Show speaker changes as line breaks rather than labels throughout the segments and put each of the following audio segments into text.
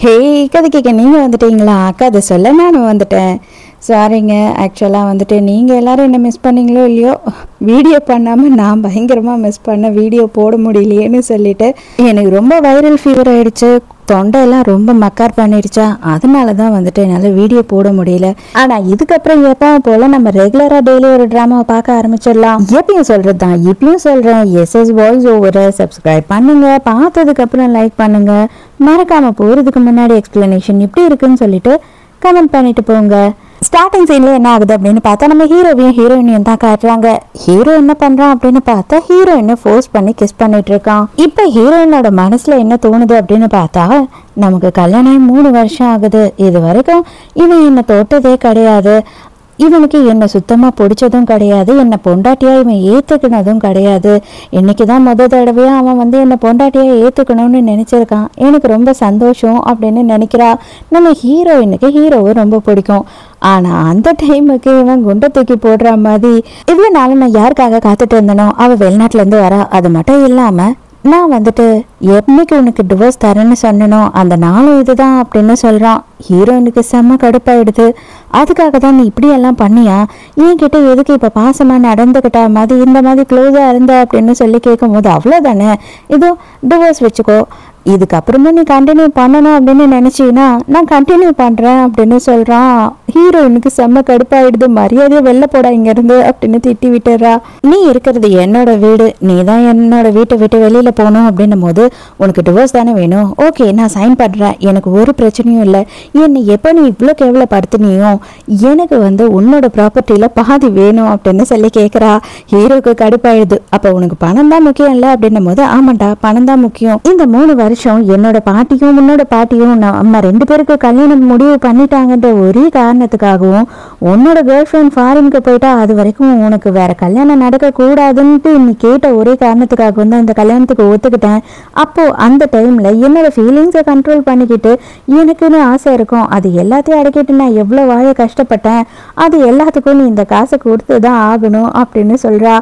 ஹே கதை கேட்க நீங்கள் வந்துட்டீங்களா? அக்கா அதை சொல்ல நான் வந்துட்டேன். சாரிங்க, ஆக்சுவலாக வந்துட்டு நீங்கள் எல்லோரும் என்ன மிஸ் பண்ணீங்களோ இல்லையோ, வீடியோ பண்ணாமல் நான் பயங்கரமாக மிஸ் பண்ண, வீடியோ போட முடியலையேன்னு சொல்லிட்டு எனக்கு ரொம்ப வைரல் ஃபீவர் ஆகிடுச்சு. தொண்டையெல்லாம் ரொம்ப மக்கார் பண்ணிடுச்சா, அதனால தான் வந்துட்டு என்னால் வீடியோ போட முடியல. ஆனால் இதுக்கப்புறம் எப்பவும் போல் நம்ம ரெகுலராக டெய்லி ஒரு ட்ராமாவை பார்க்க ஆரம்பிச்சிடலாம். எப்பயும் சொல்கிறது தான் இப்பயும் சொல்கிறேன். எஸ்எஸ் வாய்ஸ் ஓவரை சப்ஸ்கிரைப் பண்ணுங்கள், பார்த்ததுக்கப்புறம் லைக் பண்ணுங்கள், மறக்காமல் போகிறதுக்கு முன்னாடி எக்ஸ்பிளனேஷன் இப்படி இருக்குன்னு சொல்லிட்டு கமெண்ட் பண்ணிட்டு போங்க. ஸ்டார்டிங் சீன்ல என்ன ஆகுது அப்படின்னு பார்த்தா நம்ம ஹீரோவையும் ஹீரோயினையும் தான் காட்டுறாங்க. ஹீரோ என்ன பண்றான் அப்படின்னு பார்த்தா ஹீரோயினை ஃபோர்ஸ் பண்ணி கிஸ் பண்ணிட்டு இருக்கான். இப்ப ஹீரோயினோட மனசுல என்ன தோணுது அப்படின்னு பார்த்தா, நமக்கு கல்யாணம் 3 வருஷம் ஆகுது, இது வரைக்கும் இவன் என்னை தொட்டதே கிடையாது, இவனுக்கு என்னை சுத்தமாக பிடிச்சதும் கிடையாது, என்னை பொண்டாட்டியாக இவன் ஏற்றுக்கினதும் கிடையாது, இன்னைக்கு தான் தடவையாக அவன் வந்து என்னை பொண்டாட்டியாக ஏற்றுக்கணும்னு நினச்சிருக்கான், எனக்கு ரொம்ப சந்தோஷம் அப்படின்னு நினைக்கிறா. நம்ம ஹீரோயினுக்கு ஹீரோவை ரொம்ப பிடிக்கும். ஆனால் அந்த டைமுக்கு இவன் குண்டை தூக்கி போடுற மாதிரி, இவ்வளோ நாள் நான் யாருக்காக காத்துட்டு இருந்தனோ அவள் வெளிநாட்டிலேருந்து வரா, அது மட்டும் இல்லாமல் நான் வந்துட்டு என்னைக்கு உனக்கு டிவோர்ஸ் தரேன்னு சொன்னனோ அந்த நாளும் இதுதான் அப்படின்னு சொல்கிறான். ஹீரோயினுக்கு செம்ம கடுப்பாயிடுது. அதுக்காக தான் நீ இப்படியெல்லாம் பண்ணியா, என்கிட்ட எதுக்கு இப்போ பாசமாக நடந்துக்கிட்டா மாதிரி இந்த மாதிரி க்ளோஸாக இருந்த அப்படின்னு சொல்லி கேட்கும் போது, அவ்வளோதானே, இதோ டிவோர்ஸ் வச்சுக்கோ, இதுக்கப்புறமும் நீ கண்டினியூ பண்ணணும் அப்படின்னு நினச்சின்னா நான் கண்டினியூ பண்ணுறேன் அப்படின்னு சொல்கிறான். ஹீரோயினுக்கு செம்ம கடுப்பாயிடுது. மரியாதையை வெளில போடா இங்கேருந்து அப்படின்னு திட்டி விட்டுறா. நீ இருக்கிறது என்னோட வீடு, நீ தான் என்னோட வீட்டை விட்டு வெளியில் போகணும் அப்படின்னும் போது, உனக்கு டிவோர்ஸ் தானே வேணும், ஓகே நான் சைன் பண்ணுறேன், எனக்கு ஒரு பிரச்சனையும் இல்லை, என்னை எப்போ நீ இவ்வளோ கேவலப்படுத்தினியோ எனக்கு வந்து உன்னோட ப்ராப்பர்ட்டியில் பாதி வேணும் அப்படின்னு சொல்லி கேட்குறா. ஹீரோக்கு கடுப்பாயிடுது. அப்போ உனக்கு பணம் தான் முக்கியம் இல்லை அப்படின்னும் போது, ஆமாண்டா பணம் தான் முக்கியம், இந்த 3 வருஷம் என்னோட பாட்டியும் உன்னோட பாட்டியும் நம்ம 2 பேருக்கு கல்யாணம் முடிவு பண்ணிட்டாங்கன்ற ஒரே காரணத்துக்காகவும் உன்னோட கேர்ள் ஃப்ரெண்ட் ஃபாரினுக்கு போயிட்டா அது வரைக்கும் உனக்கு வேற கல்யாணம் நடக்க கூடாதுன்ட்டு நீ கேட்ட ஒரே காரணத்துக்காகவும் தான் இந்த கல்யாணத்துக்கு ஒத்துக்கிட்டேன். அப்போ அந்த டைம்ல என்னோட ஃபீலிங்ஸை கண்ட்ரோல் பண்ணிக்கிட்டு எனக்குன்னு ஆசை இருக்கும், அது எல்லாத்தையும் அடக்கிட்டு நான் எவ்வளோ வாழ கஷ்டப்பட்டேன், அது எல்லாத்துக்கும் நீ இந்த காசை கொடுத்து தான் ஆகணும் அப்படின்னு சொல்றா.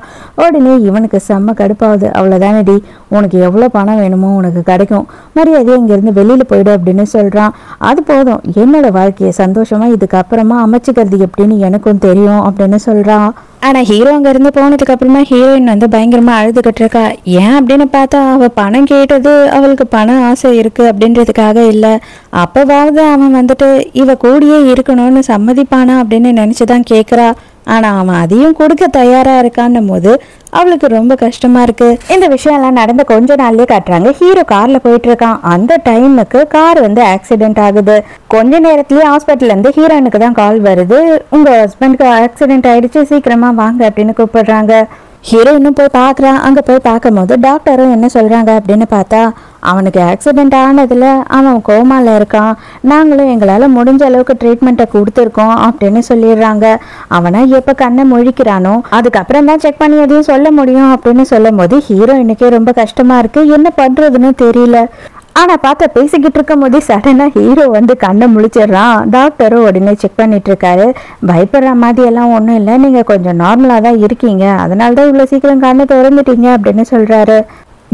உடனே இவனுக்கு செம்ம கடுப்பாகுது. அவ்வளோதானடி, உனக்கு எவ்வளோ பணம் வேணுமோ உனக்கு கிடைக்கும், மரியாதையை இங்கேருந்து வெளியில் போயிடு அப்படின்னு சொல்கிறான். அது போதும், என்னோட வாழ்க்கையை சந்தோஷமாக இதுக்கப்புறமா அமைச்சிக்கிறது எப்படின்னு எனக்கும் தெரியும் அப்படின்னு சொல்கிறான். ஆனால் ஹீரோ அங்கேருந்து போனதுக்கு அப்புறமா ஹீரோயின் வந்து பயங்கரமாக அழுதுகிட்டு இருக்கா. ஏன் அப்படின்னு பார்த்தா, அவள் பணம் கேட்டது அவளுக்கு பண ஆசை இருக்குது அப்படின்றதுக்காக இல்லை, அப்போவாவது அவன் வந்துட்டு இவ கூடியே இருக்கணும்னு சம்மதிப்பானா அப்படின்னு நினச்சி தான் கேட்குறா. ஆனால் அவன் அதையும் கொடுக்க தயாராக இருக்கான்னும் போது அவளுக்கு ரொம்ப கஷ்டமா இருக்கு. இந்த விஷயம்லாம் நடந்த கொஞ்ச நாள்லயே காட்டுறாங்க. ஹீரோ கார்ல போயிட்டு இருக்கான். அந்த டைமுக்கு கார் வந்து ஆக்சிடென்ட் ஆகுது. கொஞ்ச நேரத்திலேயே ஹாஸ்பிட்டல்ல இருந்து ஹீரோனுக்கு தான் கால் வருது, உங்க ஹஸ்பண்டுக்கு ஆக்சிடென்ட் ஆயிடுச்சு, சீக்கிரமா வாங்க அப்படின்னு கூப்பிடுறாங்க. ஹீரோயினும் போய் பார்க்குறான். அங்கே போய் பார்க்கும் போது டாக்டரும் என்ன சொல்கிறாங்க அப்படின்னு பார்த்தா, அவனுக்கு ஆக்சிடெண்ட் ஆனதில் அவன் கோமாவில் இருக்கான், நாங்களும் எங்களால் முடிஞ்ச அளவுக்கு ட்ரீட்மெண்ட்டை கொடுத்துருக்கோம் அப்படின்னு சொல்லிடுறாங்க. அவனை எப்போ கண்ணை முழிக்கிறானோ அதுக்கப்புறம் தான் செக் பண்ணி எதையும் சொல்ல முடியும் அப்படின்னு சொல்லும் போது ஹீரோயினுக்கே ரொம்ப கஷ்டமாக இருக்குது, என்ன பண்ணுறதுன்னு தெரியல. ஆனால் பார்த்தா பேசிக்கிட்டு இருக்கும் போதே சடனாக ஹீரோ வந்து கண்ணை முழிச்சிடுறான். டாக்டரும் உடனே செக் பண்ணிட்டு இருக்காரு. பயப்படுற மாதிரி எல்லாம் ஒன்றும் இல்லை, நீங்கள் கொஞ்சம் நார்மலாக தான் இருக்கீங்க, அதனால தான் இவ்வளோ சீக்கிரம் கண்ணை திறந்துட்டீங்க அப்படின்னு சொல்கிறாரு.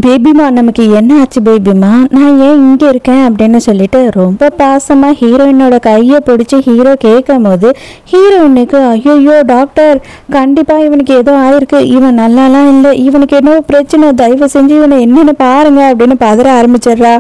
பேபிமா, நமக்கு என்ன ஆச்சு பேபிமா, நான் ஏன் இங்கே இருக்கேன் அப்படின்னு சொல்லிட்டு ரொம்ப பாசமாக ஹீரோயினோட கையை பிடிச்சி ஹீரோ கேட்கும் போது ஹீரோயினுக்கு ஐயோ டாக்டர், கண்டிப்பாக இவனுக்கு ஏதோ ஆயிருக்கு, இவன் நல்லாலாம் இல்லை, இவனுக்கு என்ன பிரச்சனை, தயவு செஞ்சு இவனை என்னென்னு பாருங்க அப்படின்னு பதற ஆரம்பிச்சிடுறா.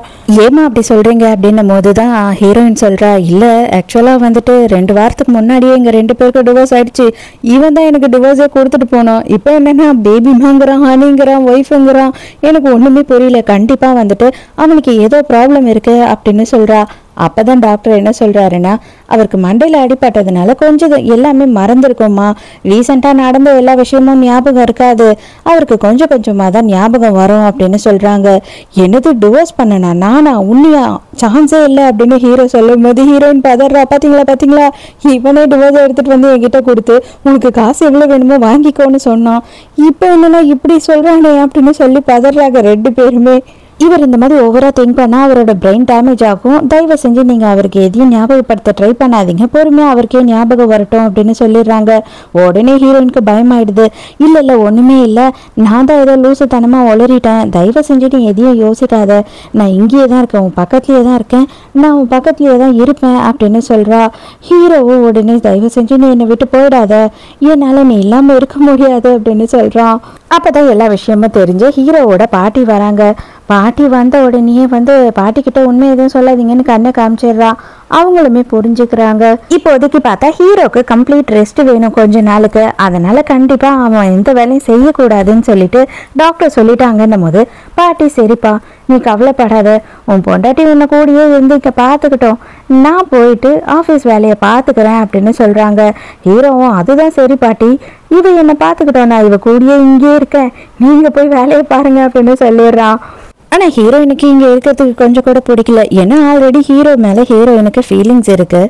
ஏமா அப்படி சொல்கிறீங்க அப்படின்னும் போது தான் ஹீரோயின் சொல்கிறா, இல்லை ஆக்சுவலாக வந்துட்டு 2 வாரத்துக்கு முன்னாடியே எங்கள் 2 பேருக்கு டிவோர்ஸ் ஆயிடுச்சு, இவன் தான் எனக்கு டிவோர்ஸே கொடுத்துட்டு போனோம், இப்போ என்னென்னா பேபிமாங்கிறான், ஹனிங்கிறான், ஒய்ஃபுங்கிறான், எனக்கு ஒண்ணுமே புரியல, கண்டிப்பா வந்துட்டு அவனுக்கு ஏதோ ப்ராப்ளம் இருக்கு அப்படின்னு சொல்றா. அப்பதான் டாக்டர் என்ன சொல்றாருன்னா, அவருக்கு மண்டையில அடிபட்டதுனால கொஞ்சம் எல்லாமே மறந்துருக்குமா, ரீசெண்டா நடந்த எல்லா விஷயமும் ஞாபகம் இருக்காது, அவருக்கு கொஞ்சம் கொஞ்சமா தான் ஞாபகம் வரும் அப்படின்னு சொல்றாங்க. என்னது டிவோர்ஸ் பண்ணனா, நானா, உன்னையா, சான்ஸே இல்லை அப்படின்னு ஹீரோ சொல்லும் போது ஹீரோயின் பதறா. பாத்தீங்களா, இவனே டிவோர்ஸ் எடுத்துட்டு வந்து என்கிட்ட கொடுத்து உனக்கு காசு எவ்வளவு வேணுமோ வாங்கிக்கோன்னு சொன்னான், இப்போ என்னன்னா இப்படி சொல்றானே அப்படின்னு சொல்லி பதறாங்க 2 பேருமே. இவர் இந்த மாதிரி ஓவரா திங்க் பண்ணா அவரோட பிரெயின் டேமேஜ் ஆகும். தயவு செஞ்சு நீங்க அவருக்கு எதையும் ஞாபகப்படுத்த ட்ரை பண்ணாதீங்க, பொறுமையா அவருக்கே ஞாபகம் வரட்டும் அப்படின்னு சொல்லிடுறாங்க. உடனே ஹீரோயினுக்கு பயமாயிடுது. இல்ல இல்ல ஒண்ணுமே இல்ல, நான் தான் ஏதோ லூசுத்தனமா உளறிட்டேன், தயவு செஞ்சு நீ எதையும் யோசிக்காத, நான் இங்கேயே தான் இருக்கேன், உன் பக்கத்துலயே தான் இருக்கேன், நான் உன் பக்கத்துலயே தான் இருப்பேன் அப்படின்னு சொல்றா. ஹீரோவும் உடனே தயவு செஞ்சு நீ என்னை விட்டு போயிடாத, என்னால நீ இல்லாம இருக்க முடியாது அப்படின்னு சொல்றான். அப்பதான் எல்லா விஷயமும் தெரிஞ்சு ஹீரோவோட பாட்டி வராங்க. பாட்டி வந்த உடனே பாட்டி கிட்ட உண்மை எதுவும் சொல்லாதீங்கன்னு கண்ணை காமிச்சிடுறா. அவங்களுமே புரிஞ்சுக்கிறாங்க. இப்போதைக்கு பார்த்தா ஹீரோக்கு கம்ப்ளீட் ரெஸ்ட் வேணும் கொஞ்ச நாளுக்கு, அதனால கண்டிப்பா அவன் எந்த வேலையும் செய்யக்கூடாதுன்னு சொல்லிட்டு டாக்டர் சொல்லிட்டாங்கன்னும் போது பாட்டி சரிப்பா நீ கவலைப்படாத, உன் பொண்டாட்டி உன்னை கூடயே இருந்து இங்க பார்த்துக்கிட்டோம், நான் போயிட்டு ஆஃபீஸ் வேலையை பார்த்துக்கிறேன் அப்படின்னு சொல்றாங்க. ஹீரோவும் அதுதான் சரி பாட்டி, இவ என்னை பார்த்துக்கிட்டோம், நான் இவ கூடயே இங்கே இருக்கேன், நீங்க போய் வேலையை பாருங்க அப்படின்னு சொல்லிடுறான். ஆனால் ஹீரோயினுக்கு இங்கே இருக்கிறதுக்கு கொஞ்சம் கூட பிடிக்கல. ஏன்னா ஆல்ரெடி ஹீரோ மேலே ஹீரோயினுக்கு ஃபீலிங்ஸ் இருக்கு.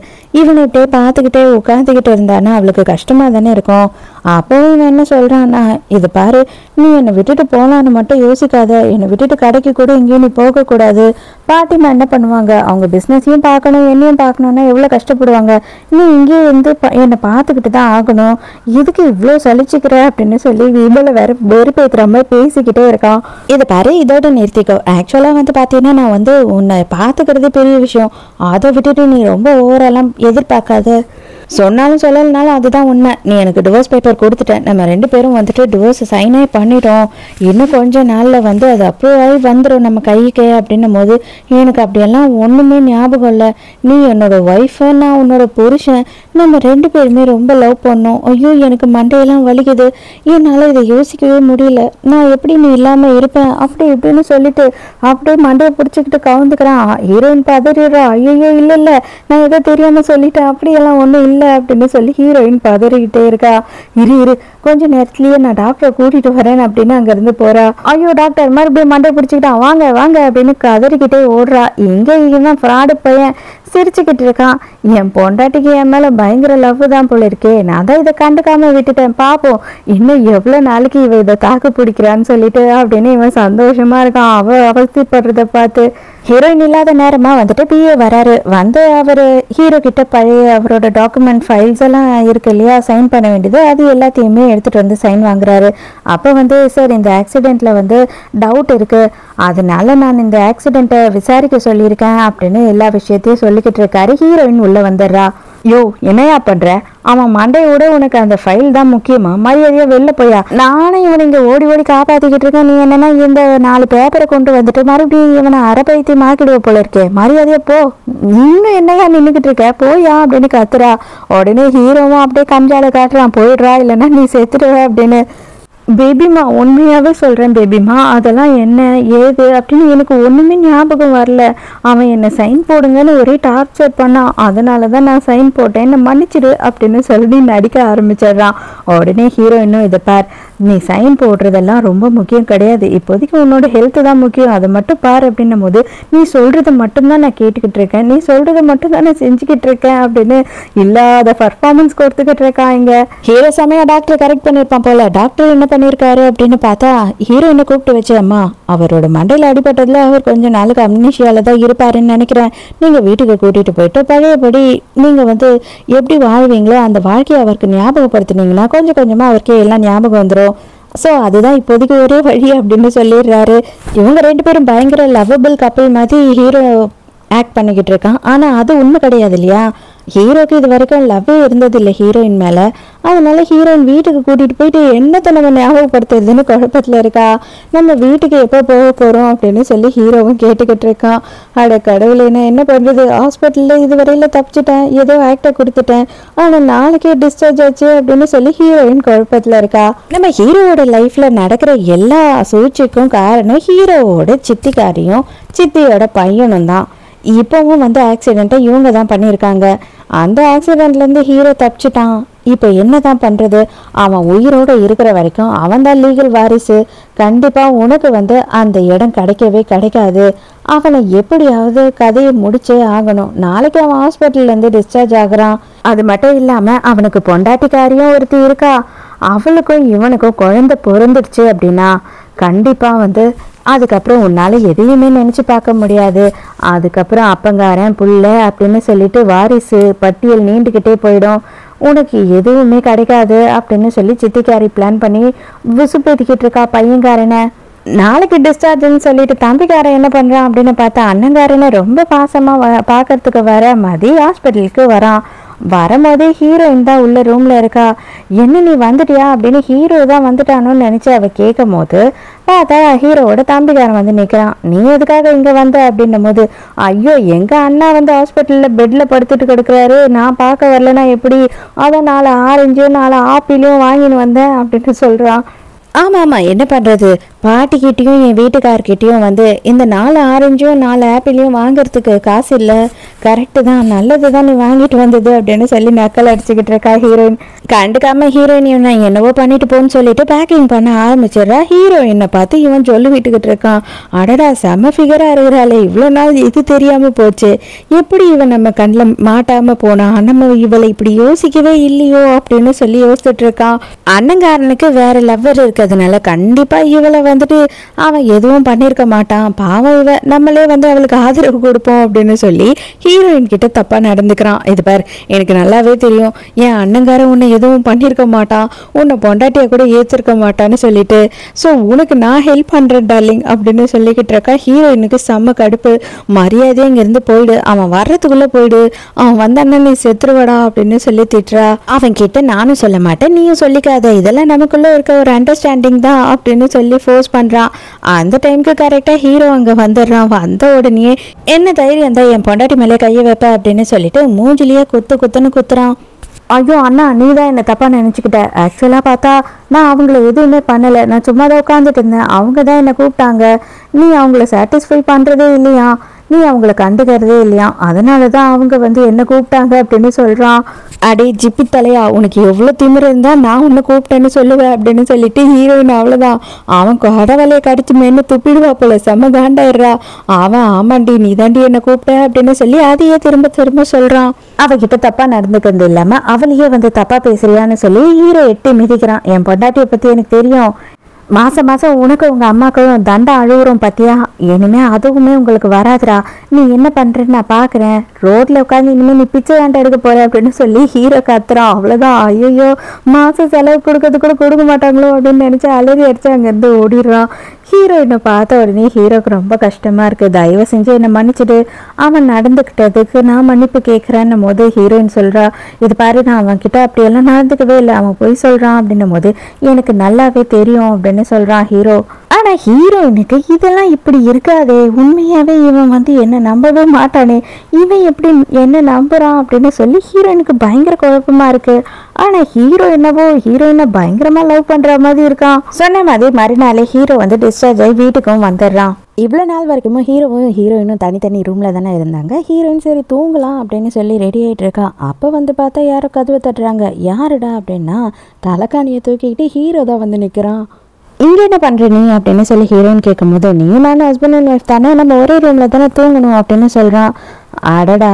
இவனை இப்படியே பார்த்துக்கிட்டே உட்காந்துக்கிட்டு இருந்தானா அவளுக்கு கஷ்டமாக தானே இருக்கும். அப்போவும் இவன் என்ன சொல்கிறான்னா, இது பாரு நீ என்னை விட்டுட்டு போகலான்னு மட்டும் யோசிக்காத, என்னை விட்டுட்டு கடைக்கு கூட எங்கேயும் நீ போகக்கூடாது. பாட்டிமா என்ன பண்ணுவாங்க, அவங்க பிஸ்னஸையும் பார்க்கணும் என்னையும் பார்க்கணுன்னா எவ்வளோ கஷ்டப்படுவாங்க, நீ இங்கேயே வந்து என்னை பார்த்துக்கிட்டு தான் ஆகணும், இதுக்கு இவ்வளோ சலிச்சுக்கிற அப்படின்னு சொல்லி இவ்வளோ வெறுப்பேற்றுற மாதிரி பேசிக்கிட்டே இருக்கான். இது பாரு இதோட நிறுத்திக்கோ, ஆக்சுவலாக பார்த்தீங்கன்னா நான் உன்னை பார்த்துக்கிறது பெரிய விஷயம், அதை விட்டுட்டு நீ ரொம்ப ஓவரெல்லாம் எதிர்பார்க்காத, சொன்னாலும் சொல்லலைனாலும் அதுதான் உண்மை, நீ எனக்கு டிவோர்ஸ் பேப்பர் கொடுத்துட்டேன், நம்ம 2 பேரும் டிவோர்ஸ் சைனே பண்ணிட்டோம், இன்னும் கொஞ்ச நாளில் அது அப்ரூவ் ஆகி வந்துடும் நம்ம கைக்கு அப்படின்னும் போது எனக்கு அப்படியெல்லாம் ஒன்றுமே ஞாபகம் இல்லை, நீ என்னோட ஒய்ஃபு, நான் உன்னோட புருஷன், நம்ம 2 பேருமே ரொம்ப லவ் பண்ணோம், ஐயோ எனக்கு மண்டையெல்லாம் வலிக்குது, என்னால் இதை யோசிக்கவே முடியல, நான் எப்படி நீ இல்லாமல் இருப்பேன் அப்படி இப்படின்னு சொல்லிட்டு அப்படியே மண்டையை பிடிச்சிக்கிட்டு கவுந்துக்கிறான். ஹீரோயின் பதறிடுறா, ஐயோ இல்லை இல்லை நான் எதோ தெரியாமல் சொல்லிட்டேன், அப்படியெல்லாம் ஒன்றும் இல்லை அப்படின்னு சொல்லி ஹீரோயின் பதறிக்கிட்டே இருக்கா. இரு கொஞ்ச நேரத்திலேயே நான் டாக்டரை கூட்டிட்டு வரேன் அப்படின்னு அங்கிருந்து போறா. ஐயோ டாக்டர் மறுபடியும் மண்டை பிடிச்சிக்கிட்டான், வாங்க வாங்க அப்படின்னு கதறிக்கிட்டே ஓடுறா. எங்க இவன் ஃப்ராடு பையன் சிரிச்சுக்கிட்டு இருக்கான், என் பொண்டாட்டிக்கு என் மேல பயங்கர லவ் தான் போல இருக்கே, நான் தான் இதை கண்டுக்காம விட்டுட்டேன், பாப்போம் இன்னும் எவ்வளவு நாளைக்கு இவ இதை தாக்கு பிடிக்கிறான்னு சொல்லிட்டு அப்படின்னு இவன் சந்தோஷமா இருக்கான். அவஸ்தைப்படுறத பார்த்து ஹீரோயின் இல்லாத நேரமா பிஏ வராரு. அவர் ஹீரோ கிட்ட பழைய அவரோட டாக்குமெண்ட் ஃபைல்ஸ் எல்லாம் இருக்கு இல்லையா, சைன் பண்ண வேண்டியது, அது எல்லாத்தையுமே எடுத்துட்டு சைன் வாங்குறாரு. அப்போ சார் இந்த ஆக்சிடென்ட்ல டவுட் இருக்கு, அதனால நான் இந்த ஆக்சிடென்ட்டை விசாரிக்க சொல்லியிருக்கேன் அப்படின்னு எல்லா விஷயத்தையும் சொல்லிக்கிட்டு இருக்காரு. ஹீரோயின் உள்ள வந்துடுறா. யோ என்னையா பண்ற, அவன் மண்டையோட உனக்கு அந்த ஃபைல் தான் முக்கியமா, மரியாதையா வெளில போயா, நானும் இவனை இங்க ஓடி ஓடி காப்பாத்திக்கிட்டு இருக்கேன், நீ என்னன்னா இந்த 4 பேப்பரை கொண்டு வந்துட்டு மறுபடியும் இவனை அரைப்பைத்தி மாக்கிடுவ போல இருக்கே, மரியாதையா போ, இன்னும் என்னையா நின்றுக்கிட்டு இருக்க போயா அப்படின்னு கத்துறா. உடனே ஹீரோவும் அப்படியே கஞ்சால காட்டுறான், போயிடுறா இல்லைன்னா நீ செத்துடுவ அப்படின்னு. பேபிமா உண்மையாகவே சொல்கிறேன் பேபிமா, அதெல்லாம் என்ன ஏது அப்படின்னு எனக்கு ஒன்றுமே ஞாபகம் வரல, அவன் என்னை சைன் போடுங்கன்னு ஒரே டார்ச்சர் பண்ணான், அதனால தான் நான் சைன் போட்டேன், என்னை மன்னிச்சிடு அப்படின்னு சொல்லி நடிக்க ஆரம்பிச்சிடுறான். உடனே ஹீரோயினும் இதை பார், நீ சைன் போடுறதெல்லாம் ரொம்ப முக்கியம் கிடையாது, இப்போதைக்கு உன்னோட ஹெல்த்து தான் முக்கியம், அதை மட்டும் பார் அப்படின்னும் போது நீ சொல்கிறத மட்டும்தான் நான் கேட்டுக்கிட்டு இருக்கேன், நீ சொல்கிறத மட்டும் தான் நான் செஞ்சுக்கிட்டு இருக்கேன் அப்படின்னு இல்லாத பர்ஃபார்மன்ஸ் கொடுத்துக்கிட்டு இருக்கான். இங்கே ஹீரோ சமயம் டாக்டர் கரெக்ட் பண்ணியிருப்பான் போல. டாக்டர் என்ன பண்ணியிருக்காரு அப்படின்னு பார்த்தா ஹீரோயினை கூப்பிட்டு வச்சு, அம்மா அவரோட மண்டையில் அடிபட்டதுல அவர் கொஞ்ச நாளுக்கு அம்னீஷியால தான் இருப்பாருன்னு நினைக்கிறேன், நீங்கள் வீட்டுக்கு கூட்டிகிட்டு போயிட்டு பழையபடி நீங்கள் எப்படி வாழ்வீங்களோ அந்த வாழ்க்கையை அவருக்கு ஞாபகப்படுத்தினீங்கன்னா கொஞ்சம் கொஞ்சமாக அவருக்கே எல்லாம் ஞாபகம் வந்துடும், ஸோ அதுதான் இப்போதைக்கு ஒரே வழி அப்படின்னு சொல்லிடுறாரு. இவங்க 2 பேரும் பயங்கர லவ்வபிள் கப்பல் மாதிரி ஹீரோ ஆக்ட் பண்ணிக்கிட்டு இருக்கான். ஆனால் அது உண்மை கிடையாது இல்லையா, ஹீரோக்கு இது வரைக்கும் லவ்வே இருந்தது இல்லை ஹீரோயின் மேலே, அதனால ஹீரோயின் வீட்டுக்கு கூட்டிகிட்டு போயிட்டு என்னத்தை நம்ம ஞாபகப்படுத்துறதுன்னு குழப்பத்தில் இருக்கா. நம்ம வீட்டுக்கு எப்போ போக போகிறோம் அப்படின்னு சொல்லி ஹீரோவும் கேட்டுக்கிட்டு இருக்கான். அட கடவுளே நான் என்ன பண்ணுறது, ஹாஸ்பிட்டலில் இதுவரையில் தப்பிச்சிட்டேன், ஏதோ ஆக்டை கொடுத்துட்டேன், ஆனால் நாளைக்கே டிஸ்சார்ஜ் ஆச்சு அப்படின்னு சொல்லி ஹீரோயின் குழப்பத்தில் இருக்கா. நம்ம ஹீரோவோட லைஃப்பில் நடக்கிற எல்லா சூழ்ச்சிக்கும் காரணம் ஹீரோவோட சித்திக்காரியும் சித்தியோட பையனும் தான். இப்போவும் ஆக்சிடெண்ட்டை இவங்க தான் பண்ணியிருக்காங்க. அந்த ஆக்சிடெண்ட்லேருந்து ஹீரோ தப்பிச்சிட்டான். இப்போ என்ன தான் பண்ணுறது, அவன் உயிரோடு இருக்கிற வரைக்கும் அவன் தான் லீகல் வாரிசு, கண்டிப்பாக உனக்கு அந்த இடம் கிடைக்கவே கிடைக்காது, அவனை எப்படியாவது கதையை முடிச்சே ஆகணும், நாளைக்கு அவன் ஹாஸ்பிட்டல்லேருந்து டிஸ்சார்ஜ் ஆகுறான், அது மட்டும் இல்லாமல் அவனுக்கு பொண்டாட்டிக்காரியும் ஒருத்தி இருக்கா, அவளுக்கும் இவனுக்கும் குழந்தை பிறந்துடுச்சு அப்படின்னா கண்டிப்பாக அதுக்கப்புறம் உன்னால எதையுமே நினைச்சு பார்க்க முடியாது. அதுக்கப்புறம் அப்பங்காரன் புள்ள அப்படின்னு சொல்லிட்டு வாரிசு பட்டியல் நீண்டுகிட்டே போயிடும். உனக்கு எதுவுமே கிடைக்காது அப்படின்னு சொல்லி சித்திக்காரி பிளான் பண்ணி விசுப்பேத்திக்கிட்டு இருக்கா பையன்காரனை. நாளைக்கு டிஸ்சார்ஜ்னு சொல்லிட்டு தம்பிக்காரன் என்ன பண்றான் அப்படின்னு பார்த்தா அண்ணங்காரனை ரொம்ப பாசமா பார்க்கறதுக்கு வர மதி ஹாஸ்பிட்டலுக்கு வரான். வரும்போதே ஹீரோயின் தான் உள்ள ரூம்ல இருக்கா. என்ன நீ வந்துட்டியா அப்படின்னு ஹீரோ தான் வந்துட்டானோன்னு நினைச்சு அவ கேட்கும் போது பார்த்தா ஹீரோவோட தம்பிக்காரன் வந்து நிற்கிறான். நீ எதுக்காக இங்கே வந்த அப்படின்னும் போது, ஐயோ எங்கள் அண்ணா வந்து ஹாஸ்பிட்டலில் பெட்டில் படுத்துட்டு கிடக்குறாரு, நான் பார்க்க வரலன்னா எப்படி, அதான் 4 ஆரஞ்சும் 4 ஆப்பிளும் வாங்கின்னு வந்தேன் அப்படின்னு சொல்கிறான். ஆமாம் ஆமாம், என்ன பண்ணுறது, பாட்டிக்கிட்டேயும் என் வீட்டுக்கார்கிட்டையும் வந்து இந்த 4 ஆரஞ்சும் 4 ஆப்பிளையும் வாங்குறதுக்கு காசு இல்லை. கரெக்டு தான், நல்லது தான் நீ வாங்கிட்டு வந்தது அப்படின்னு சொல்லி நக்கல் அடிச்சுக்கிட்டு இருக்கா ஹீரோயின். கண்டுக்காம ஹீரோயின் நான் என்னவோ பண்ணிட்டு போன்னு சொல்லிட்டு பேக்கிங் பண்ண ஆரம்பிச்சிடுறா. ஹீரோயினை பார்த்து இவன் சொல்லி விட்டுக்கிட்டு இருக்கான். அடடா செம்ம ஃபிகராக இருக்கிறாளே, இவ்வளோ நாள் இது தெரியாமல் போச்சு, எப்படி இவன் நம்ம கண்ணில் மாட்டாமல் போனா, நம்ம இவளை இப்படி யோசிக்கவே இல்லையோ அப்படின்னு சொல்லி யோசிச்சுட்டு இருக்கான். அண்ணங்காரனுக்கு வேற லவ்வர் இருக்கிறதுனால கண்டிப்பா இவளை வந்துட்டு அவன் எதுவும் பண்ணியிருக்க மாட்டான், பாவம் இவ, நம்மளே வந்து அவளுக்கு ஆதரவு கொடுப்போம் அப்படின்னு சொல்லி ஹீரோயின் கிட்ட தப்பா நடந்துக்கிறான். இது பார், எனக்கு நல்லாவே தெரியும் என் அண்ணங்காரன் உன்னை எதுவும் பண்ணியிருக்க மாட்டான், உன்னை பொண்டாட்டிய கூட ஏற்றிருக்க மாட்டான்னு சொல்லிட்டு, ஸோ உனக்கு நான் ஹெல்ப் பண்றேன் டார்லிங் அப்படின்னு சொல்லிக்கிட்டு இருக்கா. ஹீரோயினுக்கு செம்ம கடுப்பு. மரியாதையே இங்கிருந்து போயிடு, அவன் வர்றதுக்குள்ள போயிடு, அவன் வந்தான்னா நீ செத்துருவடா அப்படின்னு சொல்லி திட்டுறா. அவன் கிட்ட நானும் சொல்ல மாட்டேன் நீயும் சொல்லிக்காத, இதெல்லாம் நமக்குள்ள இருக்க ஒரு அண்டர்ஸ்டாண்டிங் தான் அப்படின்னு சொல்லி ஃபோர்ஸ் பண்றான். அந்த டைமுக்கு கரெக்டா ஹீரோ அங்க வந்துடுறான். வந்த உடனே என்ன தைரியம் தான் என் பொண்டாட்டி மேலே கையை வைப்ப அப்படின்னு சொல்லிட்டு மூஞ்சிலேயே குத்துன்னு குத்துறான். ஐயோ அண்ணா, நீ தான் என்னை தப்பாக நினச்சிக்கிட்ட. ஆக்சுவலாக பார்த்தா நான் அவங்கள எதுவுமே பண்ணலை, நான் சும்மா தான் உட்காந்துட்டு இருந்தேன், அவங்க தான் என்னை கூப்பிட்டாங்க. நீ அவங்கள சாட்டிஸ்ஃபை பண்ணுறதே இல்லையா, நீ அவங்கள கண்டுக்கிறதே இல்லையா, அதனால தான் அவங்க வந்து என்ன கூப்பிட்டாங்க அப்படின்னு சொல்கிறான். அடே ஜிப்பி தலையா, உனக்கு எவ்வளோ திமிரு இருந்தால் நான் உன்னை கூப்பிட்டேன்னு சொல்லுவேன் அப்படின்னு சொல்லிட்டு ஹீரோயின் அவ்வளோதான், அவன் கடவுளையை கடிச்சு மென்னு துப்பிடுவா போல, செம்ம காண்டாயிடுறா. அவன் ஆமாண்டி நீ தாண்டி என்னை கூப்பிட்ட அப்படின்னு சொல்லி அதையே திரும்ப சொல்கிறான். அவகிட்ட தப்பாக நடந்துக்கிறது இல்லாமல் அவளையே வந்து தப்பாக பேசுறியான்னு சொல்லி ஹீரோ எட்டி மிதிக்கிறான். என் பொண்டாட்டியை பற்றி எனக்கு தெரியும், மாதம் உனக்கு உங்கள் அம்மாக்களும் தண்டை அழுகுறோம் பார்த்தியா, இனிமே அதுவுமே உங்களுக்கு வராதுரா, நீ என்ன பண்ணுறன்னு நான் பார்க்குறேன், ரோட்டில் உட்காந்து இனிமேல் நீ பிச்சை தாண்டை எடுக்க போகிற அப்படின்னு சொல்லி ஹீரோ கத்துறான். அவ்வளோதான், ஐயோ மாதம் செலவு கொடுக்கறது கூட கொடுக்க மாட்டாங்களோ அப்படின்னு நினச்சி அலறி அடித்து அங்கேருந்து ஓடிடுறான். ஹீரோயினை பார்த்த உடனே ஹீரோக்கு ரொம்ப கஷ்டமாக இருக்குது. தயவு செஞ்சு என்னை மன்னிச்சுடு, அவன் நடந்துக்கிட்டதுக்கு நான் மன்னிப்பு கேட்குறேன்னும் போது ஹீரோயின் சொல்கிறா, இது பாரு நான் அவன்கிட்ட அப்படியெல்லாம் நடந்துக்கவே இல்லை, அவன் போய் சொல்கிறான் அப்படின்னும் போது எனக்கு நல்லாவே தெரியும் அப்படின்னு சொல்கிறான் ஹீரோ. ஆனால் ஹீரோயினுக்கு இதெல்லாம் இப்படி இருக்காதே, உண்மையாகவே இவன் வந்து என்ன நம்பவே மாட்டானே, இவன் எப்படி என்ன நம்புகிறான் அப்படின்னு சொல்லி ஹீரோயினுக்கு பயங்கர குழப்பமாக இருக்குது. ஆனால் ஹீரோ என்னவோ ஹீரோயினை பயங்கரமாக லவ் பண்ணுற மாதிரி இருக்கான். சொன்ன மாதிரி மறுநாளே ஹீரோ வந்து டிஸ்சார்ஜ் ஆகி வீட்டுக்கும் வந்துடுறான். இவ்வளோ நாள் வரைக்கும் ஹீரோவும் ஹீரோயினும் தனித்தனி ரூமில் தானே இருந்தாங்க. ஹீரோயின் சரி தூங்கலாம் அப்படின்னு சொல்லி ரெடி ஆகிட்டு இருக்கா. அப்போ வந்து பார்த்தா யாரோ கதவை தட்டுறாங்க. யாருடா அப்படின்னா தலைக்காணியை தூக்கிக்கிட்டு ஹீரோ தான் வந்து நிற்கிறான். இங்கே என்ன பண்ணுற நீ அப்படின்னு சொல்லி ஹீரோயின் கேட்கும் போது, நீ நானும் ஹஸ்பண்ட் அண்ட் ஒய்ஃப் தானே, நம்ம ஒரே ரூமில் தானே தூங்கணும் அப்படின்னு சொல்கிறான். அடடா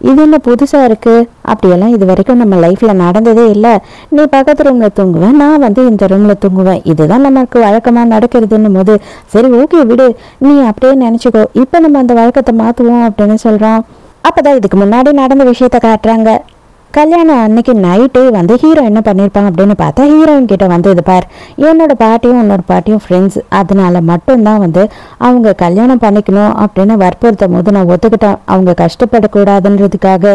இது என்ன புதுசாக இருக்குது, அப்படியெல்லாம் இது வரைக்கும் நம்ம லைஃப்பில் நடந்ததே இல்லை, நீ பக்கத்து ரூமில் தூங்குவேன், நான் வந்து இந்த ரூமில் தூங்குவேன், இதுதான் நமக்கு வழக்கமாக நடக்கிறதுன்னும் போது, சரி ஓகே விடு, நீ அப்படியே நினச்சிக்கோ, இப்போ நம்ம அந்த வழக்கத்தை மாற்றுவோம் அப்படின்னு சொல்கிறான். அப்போ தான் இதுக்கு முன்னாடி நடந்த விஷயத்த காட்டுறாங்க. கல்யாணம் அன்னைக்கு நைட்டே வந்து ஹீரோ என்ன பண்ணியிருப்பான் அப்படின்னு பார்த்தா ஹீரோயின் கிட்ட வந்து, இது பார் என்னோட பாட்டியும் உன்னோட பாட்டியும் ஃப்ரெண்ட்ஸ், அதனால மட்டும்தான் வந்து அவங்க கல்யாணம் பண்ணிக்கணும் அப்படின்னு வற்புறுத்தும் போது நான் ஒத்துக்கிட்டேன், அவங்க கஷ்டப்படக்கூடாதுன்றதுக்காக.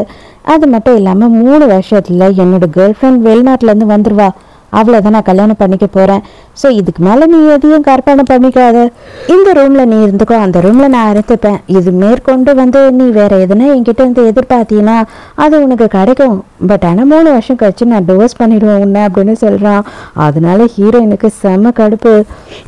அது மட்டும் இல்லாமல் 3 வருஷத்துல என்னோட கேர்ள் ஃப்ரெண்ட் வெளிநாட்டிலேருந்து வந்துடுவா, அவ்வளோதான் நான் கல்யாணம் பண்ணிக்க போகிறேன், ஸோ இதுக்கு மேலே நீ எதையும் கற்பனை பண்ணிக்காத, இந்த ரூமில் நீ இருந்துக்கோ, அந்த ரூமில் நான் இருந்துப்பேன், இது மேற்கொண்டு வந்து நீ வேற எதுனா என்கிட்ட இருந்து எதிர்பார்த்தீங்கன்னா அது உனக்கு கிடைக்கும், பட் ஆனால் 3 வருஷம் கழிச்சு நான் டிவோர்ஸ் பண்ணிடுவேன் உன்னை அப்படின்னு சொல்கிறான். அதனால ஹீரோயினுக்கு செம்ம கடுப்பு.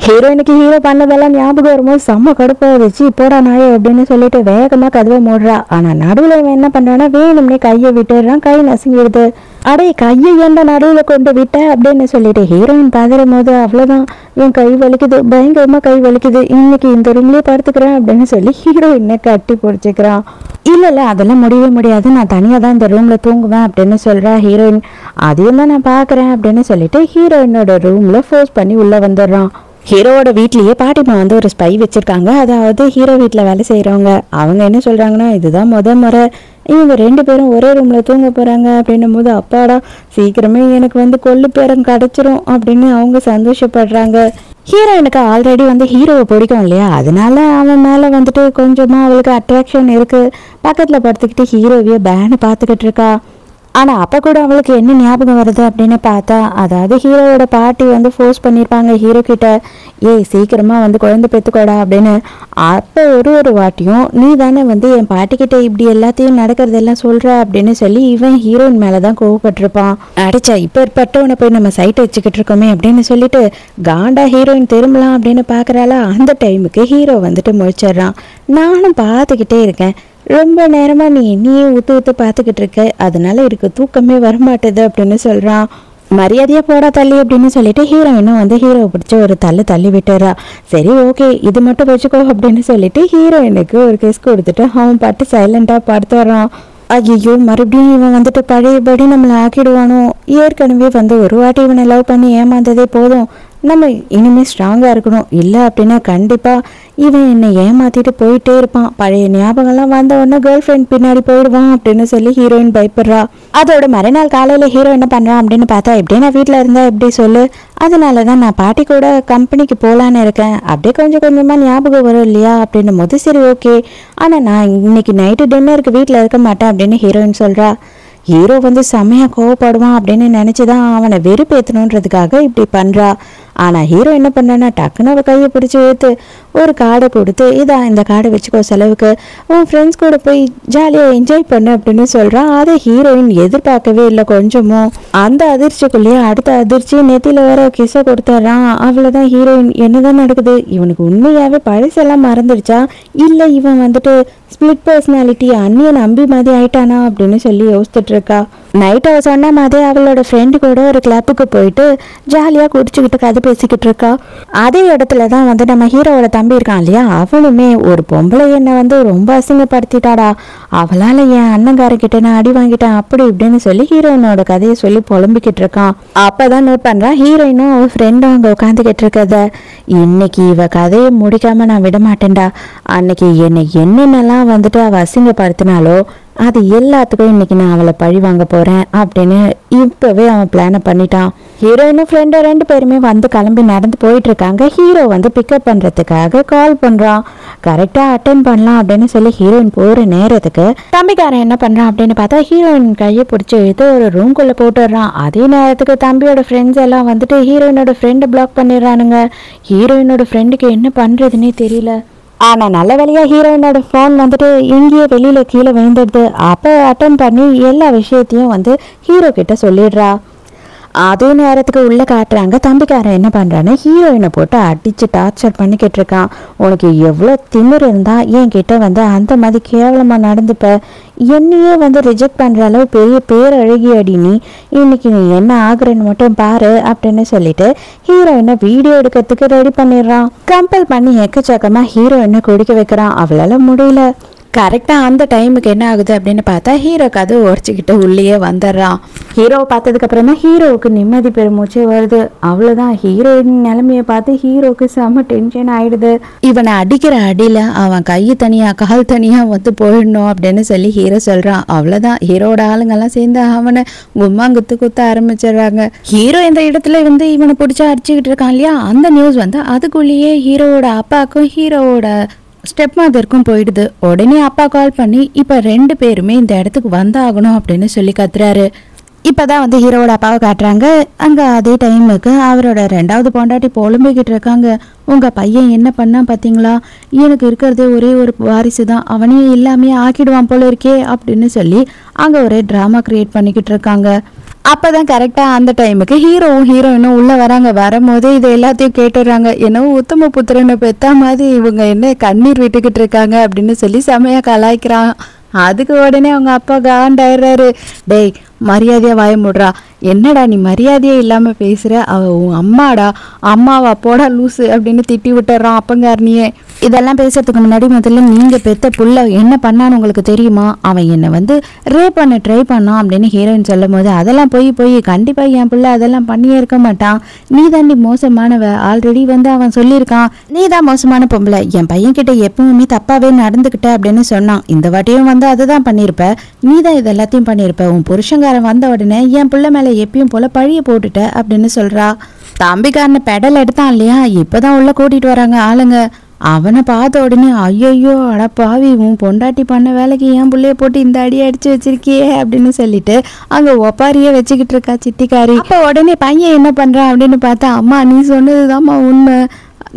ஹீரோயினுக்கு ஹீரோ பண்ணதெல்லாம் ஞாபகம் வரும்போது செம்ம கடுப்பு வச்சு போடா நாயே அப்படின்னு சொல்லிட்டு வேகமாக கதவை மூடுறா. ஆனால் நடுவில் இவன் என்ன பண்ணுறான்னா வேணும்னே கையை விட்டுடுறான், கை நசுங்கிடுது. அடே கையை ஏண்ட நடுவில் கொண்டு விட்ட அப்படின்னு சொல்லிட்டு ஹீரோயின் பதறும் போது, அவ்வளோதான் என் கை வலிக்குது, பயங்கரமாக கை வலிக்குது, இன்னைக்கு இந்த ரூம்லேயே படுத்துக்கிறேன் அப்படின்னு சொல்லி ஹீரோயினை கட்டி பிடிச்சிக்கிறான். இல்லை அதெல்லாம் முடியவே முடியாது, நான் தனியாக தான் இந்த ரூமில் தூங்குவேன் அப்படின்னு சொல்கிறா ஹீரோயின். அதையும் தான் நான் பார்க்குறேன் அப்படின்னு சொல்லிட்டு ஹீரோயினோட ரூமில் ஃபோர்ஸ் பண்ணி உள்ளே வந்துடுறான். ஹீரோவோட வீட்லயே பாட்டிமா வந்து ஒரு ஸ்பை வச்சிருக்காங்க. அதாவது ஹீரோ வீட்டில் வேலை செய்கிறவங்க. அவங்க என்ன சொல்கிறாங்கன்னா, இதுதான் முறை இவங்க 2 பேரும் ஒரே ரூமில் தூங்க போகிறாங்க அப்படின்னும் போது, அப்பாடா சீக்கிரமே எனக்கு வந்து கொள்ளு பேரம் கிடச்சிரும் அப்படின்னு அவங்க சந்தோஷப்படுறாங்க. ஹீரோயினுக்கு ஆல்ரெடி வந்து ஹீரோவை பிடிக்கும் இல்லையா, அதனால அவன் மேலே வந்துட்டு கொஞ்சமாக அவளுக்கு அட்ராக்ஷன் இருக்குது. பக்கத்தில் படுத்துக்கிட்டு ஹீரோவையே பேனு பார்த்துக்கிட்டு இருக்கா. ஆனால் அப்போ கூட அவளுக்கு என்ன ஞாபகம் வருது அப்படின்னு பார்த்தா, அதாவது ஹீரோவோட பாட்டி வந்து ஃபோர்ஸ் பண்ணியிருப்பாங்க ஹீரோ கிட்ட, ஏய் சீக்கிரமாக வந்து குழந்தை பெற்றுக்கோடா அப்படின்னு. அப்போ ஒரு வாட்டியும் நீ தானே வந்து என் பாட்டிக்கிட்ட இப்படி எல்லாத்தையும் நடக்கிறதெல்லாம் சொல்கிற அப்படின்னு சொல்லி இவன் ஹீரோயின் மேலே தான் கோவப்பட்டிருப்பான். அடிச்சா இப்போ பட்டவனை போய் நம்ம சைட்டை வச்சுக்கிட்டு இருக்கோமே அப்படின்னு சொல்லிட்டு காண்டா ஹீரோயின் திரும்பலாம் அப்படின்னு பார்க்குறாளா. அந்த டைமுக்கு ஹீரோ வந்துட்டு முழிச்சிடுறான். நானும் பார்த்துக்கிட்டே இருக்கேன், ரொம்ப நேரமாக நீ ஊற்று பார்த்துக்கிட்டு இருக்க, அதனால இருக்கு தூக்கமே வரமாட்டுது அப்படின்னு சொல்கிறான். மரியாதையாக போடா தள்ளி அப்படின்னு சொல்லிட்டு ஹீரோயினும் வந்து ஹீரோவை பிடிச்சி ஒரு தள்ளி விட்டுறா. சரி ஓகே இது மட்டும் வச்சுக்கோ அப்படின்னு சொல்லிட்டு ஹீரோயினுக்கு ஒரு கிஸ் கொடுத்துட்டு அவன் பாட்டு சைலண்டாக படுத்து வரான். ஐயோ மறுபடியும் இவன் வந்துட்டு பழையபடி நம்மளை ஆக்கிடுவானோ, ஏற்கனவே வந்து ஒரு வாட்டி இவனை லவ் பண்ணி ஏமாந்ததே போதும், நம்ம இனிமேல் ஸ்ட்ராங்காக இருக்கணும், இல்லை அப்படின்னா கண்டிப்பாக இவன் என்னை ஏமாற்றிட்டு போயிட்டே இருப்பான், பழைய ஞாபகம்லாம் வந்த உடனே கேர்ள் ஃப்ரெண்ட் பின்னாடி போயிடுவான் அப்படின்னு சொல்லி ஹீரோயின் பயப்படுறா. அதோட மறுநாள் காலையில் ஹீரோ என்ன பண்ணுறான் அப்படின்னு பார்த்தா, எப்படியே நான் வீட்டில் இருந்தால் எப்படி சொல்லு, அதனால தான் நான் பாட்டி கூட கம்பெனிக்கு போகலான்னு இருக்கேன், அப்படியே கொஞ்சம் கொஞ்சமாக ஞாபகம் வரும் இல்லையா அப்படின்னும் போது சரி ஓகே, ஆனால் நான் இன்னைக்கு நைட்டு டின்னருக்கு வீட்டில் இருக்க மாட்டேன் அப்படின்னு ஹீரோயின் சொல்கிறா. ஹீரோ வந்து செம்மையாக கோவப்படுவான் அப்படின்னு நினச்சி தான் அவனை வெறுப்பேற்றணுன்றதுக்காக இப்படி பண்ணுறா. ஆனால் ஹீரோ என்ன பண்ணுறான்னா, டக்குன்னு அவள் கையை பிடிச்சி ஏற்று ஒரு கார்டை கொடுத்து, இதான் இந்த கார்டை வச்சுக்கோ செலவுக்கு, உன் ஃப்ரெண்ட்ஸ் கூட போய் ஜாலியாக என்ஜாய் பண்ணு அப்படின்னு சொல்கிறான். அதை ஹீரோயின் எதிர்பார்க்கவே இல்லை கொஞ்சமும். அந்த அதிர்ச்சிக்குள்ளேயே அடுத்த அதிர்ச்சி நெத்தியில் வேற கிசை கொடுத்துட்றான். அவ்வளோதான் ஹீரோயின் என்னதான் நடக்குது, இவனுக்கு உண்மையாகவே பழசெல்லாம் மறந்துடுச்சா, இல்லை இவன் வந்துட்டு ஸ்பிளிட் பர்சனாலிட்டி அண்ணியை நம்பி மாதிரி ஆயிட்டானா அப்படின்னு சொல்லி யோசிச்சுட்டு இருக்கா. நைட் அவள் சொன்ன மாதிரி அவளோட ஃப்ரெண்டு கூட ஒரு கிளப்புக்கு போயிட்டு ஜாலியாக குடிச்சுக்கிட்டு கதை பேசிக்கிட்டு இருக்கா. அதே இடத்துல தான் வந்து நம்ம ஹீரோவோட தம்பி இருக்கான் இல்லையா, அவனுமே ஒரு பொம்பளை என்னை வந்து ரொம்ப அசிங்கப்படுத்திட்டாடா, அவளால் என் அண்ணங்காரங்கிட்ட நான் அடி வாங்கிட்டேன் அப்படி இப்படின்னு சொல்லி ஹீரோயினோட கதையை சொல்லி புலம்பிக்கிட்டு இருக்கான். அப்போதான் நோட் பண்ணுறான் ஹீரோயினும் அவள் ஃப்ரெண்டும் அங்கே உட்காந்துக்கிட்டு இருக்கத. இன்னைக்கு இவ கதையை முடிக்காம நான் விட மாட்டேன்டா, அன்னைக்கு என்னை என்னென்னலாம் வந்துட்டு அவள் அசிங்கப்படுத்தினாலோ அது எல்லாத்துக்கும் இன்னைக்கு நான் அவளை பழி வாங்க போறேன் அப்படின்னு இப்பவே அவன் பிளானை பண்ணிட்டான். ஹீரோயினும் ஃப்ரெண்டு 2 பேருமே வந்து கிளம்பி நடந்து போயிட்டு இருக்காங்க. ஹீரோ வந்து பிக்கப் பண்றதுக்காக கால் பண்றான். கரெக்டா அட்டென்ட் பண்ணலாம் அப்படின்னு சொல்லி ஹீரோயின் போற நேரத்துக்கு தம்பிக்காரன் என்ன பண்றான் அப்படின்னு பார்த்தா, ஹீரோயின் கையை பிடிச்சி இழுத்து ஒரு ரூம்குள்ள போட்டுடுறான். அதே நேரத்துக்கு தம்பியோட ஃப்ரெண்ட்ஸ் எல்லாம் வந்துட்டு ஹீரோயினோட ஃப்ரெண்டை பிளாக் பண்ணிடுறானுங்க. ஹீரோயினோட ஃப்ரெண்டுக்கு என்ன பண்றதுன்னே தெரியல. ஆனால் நல்ல வேலையாக ஹீரோயினோட ஃபோன் வந்துட்டு எங்கேயோ வெளியில் கீழே விழுந்துடுது. அப்போ அட்டன் பண்ணி எல்லா விஷயத்தையும் வந்து ஹீரோ கிட்ட சொல்லிடுறா. அதே நேரத்துக்கு உள்ளே காட்டுறாங்க. தம்பிக்காரன் என்ன பண்ணுறான்னு ஹீரோயினை போட்டு அடித்து டார்ச்சர் பண்ணிக்கிட்டு இருக்கான். உனக்கு எவ்வளோ திமிர் இருந்தால் என்கிட்ட வந்து அந்த மாதிரி கேவலமாக நடந்துப்ப, என்னையே வந்து ரிஜெக்ட் பண்ணுற அளவு பெரிய பேரழகி அடி, நீ இன்னைக்கு நீ என்ன ஆகுறன்னு மட்டும் பாரு அப்படின்னு சொல்லிட்டு ஹீரோயினை வீடியோ எடுக்கிறதுக்கு ரெடி பண்ணிடுறான். கம்பல் பண்ணி எக்கச்சக்கமாக ஹீரோயினை குடிக்க வைக்கிறான். அவளால் முடியல. கரெக்டாக அந்த டைமுக்கு என்ன ஆகுது அப்படின்னு பார்த்தா, ஹீரோ கதை உடச்சிக்கிட்டு உள்ளேயே வந்துடுறான். ஹீரோவை பார்த்ததுக்கு அப்புறம் தான் ஹீரோவுக்கு நிம்மதி பெருமூச்சே வருது. அவ்வளோதான், ஹீரோயின் நிலைமையை பார்த்து ஹீரோவுக்கு செம்ம டென்ஷன் ஆயிடுது. இவனை அடிக்கிற அடியில் அவன் கை தனியாக கால் தனியாக வந்து போயிடணும் அப்படின்னு சொல்லி ஹீரோ சொல்கிறான். அவ்வளோதான், ஹீரோட ஆளுங்கெல்லாம் சேர்ந்து அவனை குத்த ஆரம்பிச்சிடுறாங்க. ஹீரோ இந்த இடத்துல வந்து இவனை பிடிச்சா அடிச்சுக்கிட்டு இருக்கான் இல்லையா, அந்த நியூஸ் வந்து அதுக்குள்ளேயே ஹீரோவோட அப்பாவுக்கும் ஹீரோவோட ஸ்டெப் மதருக்கும் போயிடுது. உடனே அப்பா கால் பண்ணி இப்போ 2 பேருமே இந்த இடத்துக்கு வந்தாகணும் அப்படின்னு சொல்லி கத்துறாரு. இப்போதான் வந்து ஹீரோவோட அப்பாவை காட்டுறாங்க. அங்கே அதே டைமுக்கு அவரோட 2வது பொண்டாட்டி புலம்பிக்கிட்டு இருக்காங்க. உங்கள் பையன் என்ன பண்ணா பார்த்தீங்களா, எனக்கு இருக்கிறதே ஒரே ஒரு வாரிசு தான், அவனையும் எல்லாமே ஆக்கிடுவான் போல இருக்கே அப்படின்னு சொல்லி அங்கே ஒரே ட்ராமா கிரியேட் பண்ணிக்கிட்டு இருக்காங்க. அப்போதான் கரெக்டாக அந்த டைமுக்கு ஹீரோவும் ஹீரோயினும் உள்ளே வராங்க. வரும்போதே இது எல்லாத்தையும் கேட்டுடுறாங்க. என்னவோ உத்தம புத்திரனை பெத்தா மாதிரி இவங்க என்ன கண்ணீர் விட்டுக்கிட்டு இருக்காங்க அப்படின்னு சொல்லி செமையாக கலாய்க்கிறான். அதுக்கு உடனே அவங்க அப்பா காண்டாயிடுறாரு. டேய் மரியாதையாக வாய முடுறா, என்னடா நீ மரியாதையே இல்லாமல் பேசுகிற, அவ உன் அம்மாடா, அம்மாவா போடா லூசு அப்படின்னு திட்டி விட்டுறான் அப்பங்காரனியே. இதெல்லாம் பேசுறதுக்கு முன்னாடி முதல்ல நீங்க பெத்த புள்ள என்ன பண்ணான்னு உங்களுக்கு தெரியுமா? அவன் என்னை வந்து ரேப் பண்ண ட்ரை பண்ணான் அப்படின்னு ஹீரோயின் சொல்லும் போது, அதெல்லாம் போய் கண்டிப்பா என் புள்ள அதெல்லாம் பண்ணியே இருக்க மாட்டான், நீ தாண்டி மோசமானவ, ஆல்ரெடி வந்து அவன் சொல்லியிருக்கான் நீ தான் மோசமான பொம்பளை, என் பையன் கிட்ட எப்பவுமே தப்பாவே நடந்துக்கிட்ட அப்படின்னு சொன்னான், இந்த வாட்டியும் வந்து அதுதான் பண்ணியிருப்ப, நீ தான் இது எல்லாத்தையும் பண்ணியிருப்ப, உன் புருஷங்காரன் வந்த உடனே என் புள்ள மேல எப்பயும் போல பழிய போட்டுட்ட அப்படின்னு சொல்றா. தம்பிக்காரனை பெடல் எடுத்தான் இல்லையா, இப்பதான் உள்ள கூட்டிட்டு வராங்க ஆளுங்க. அவனை பார்த்த உடனே ஐயோ அட பாவி, உன் பொண்டாட்டி பண்ண வேலைக்கு என் புள்ளைய போட்டு இந்த அடி அடிச்சு வச்சிருக்கியே அப்படின்னு சொல்லிட்டு அங்க ஒப்பாரியே வச்சுக்கிட்டு இருக்கா சித்திக்காரி. அப்ப உடனே பையன் என்ன பண்றான் அப்படின்னு பார்த்தா, அம்மா நீ சொன்னதுதாம்மா உண்மை,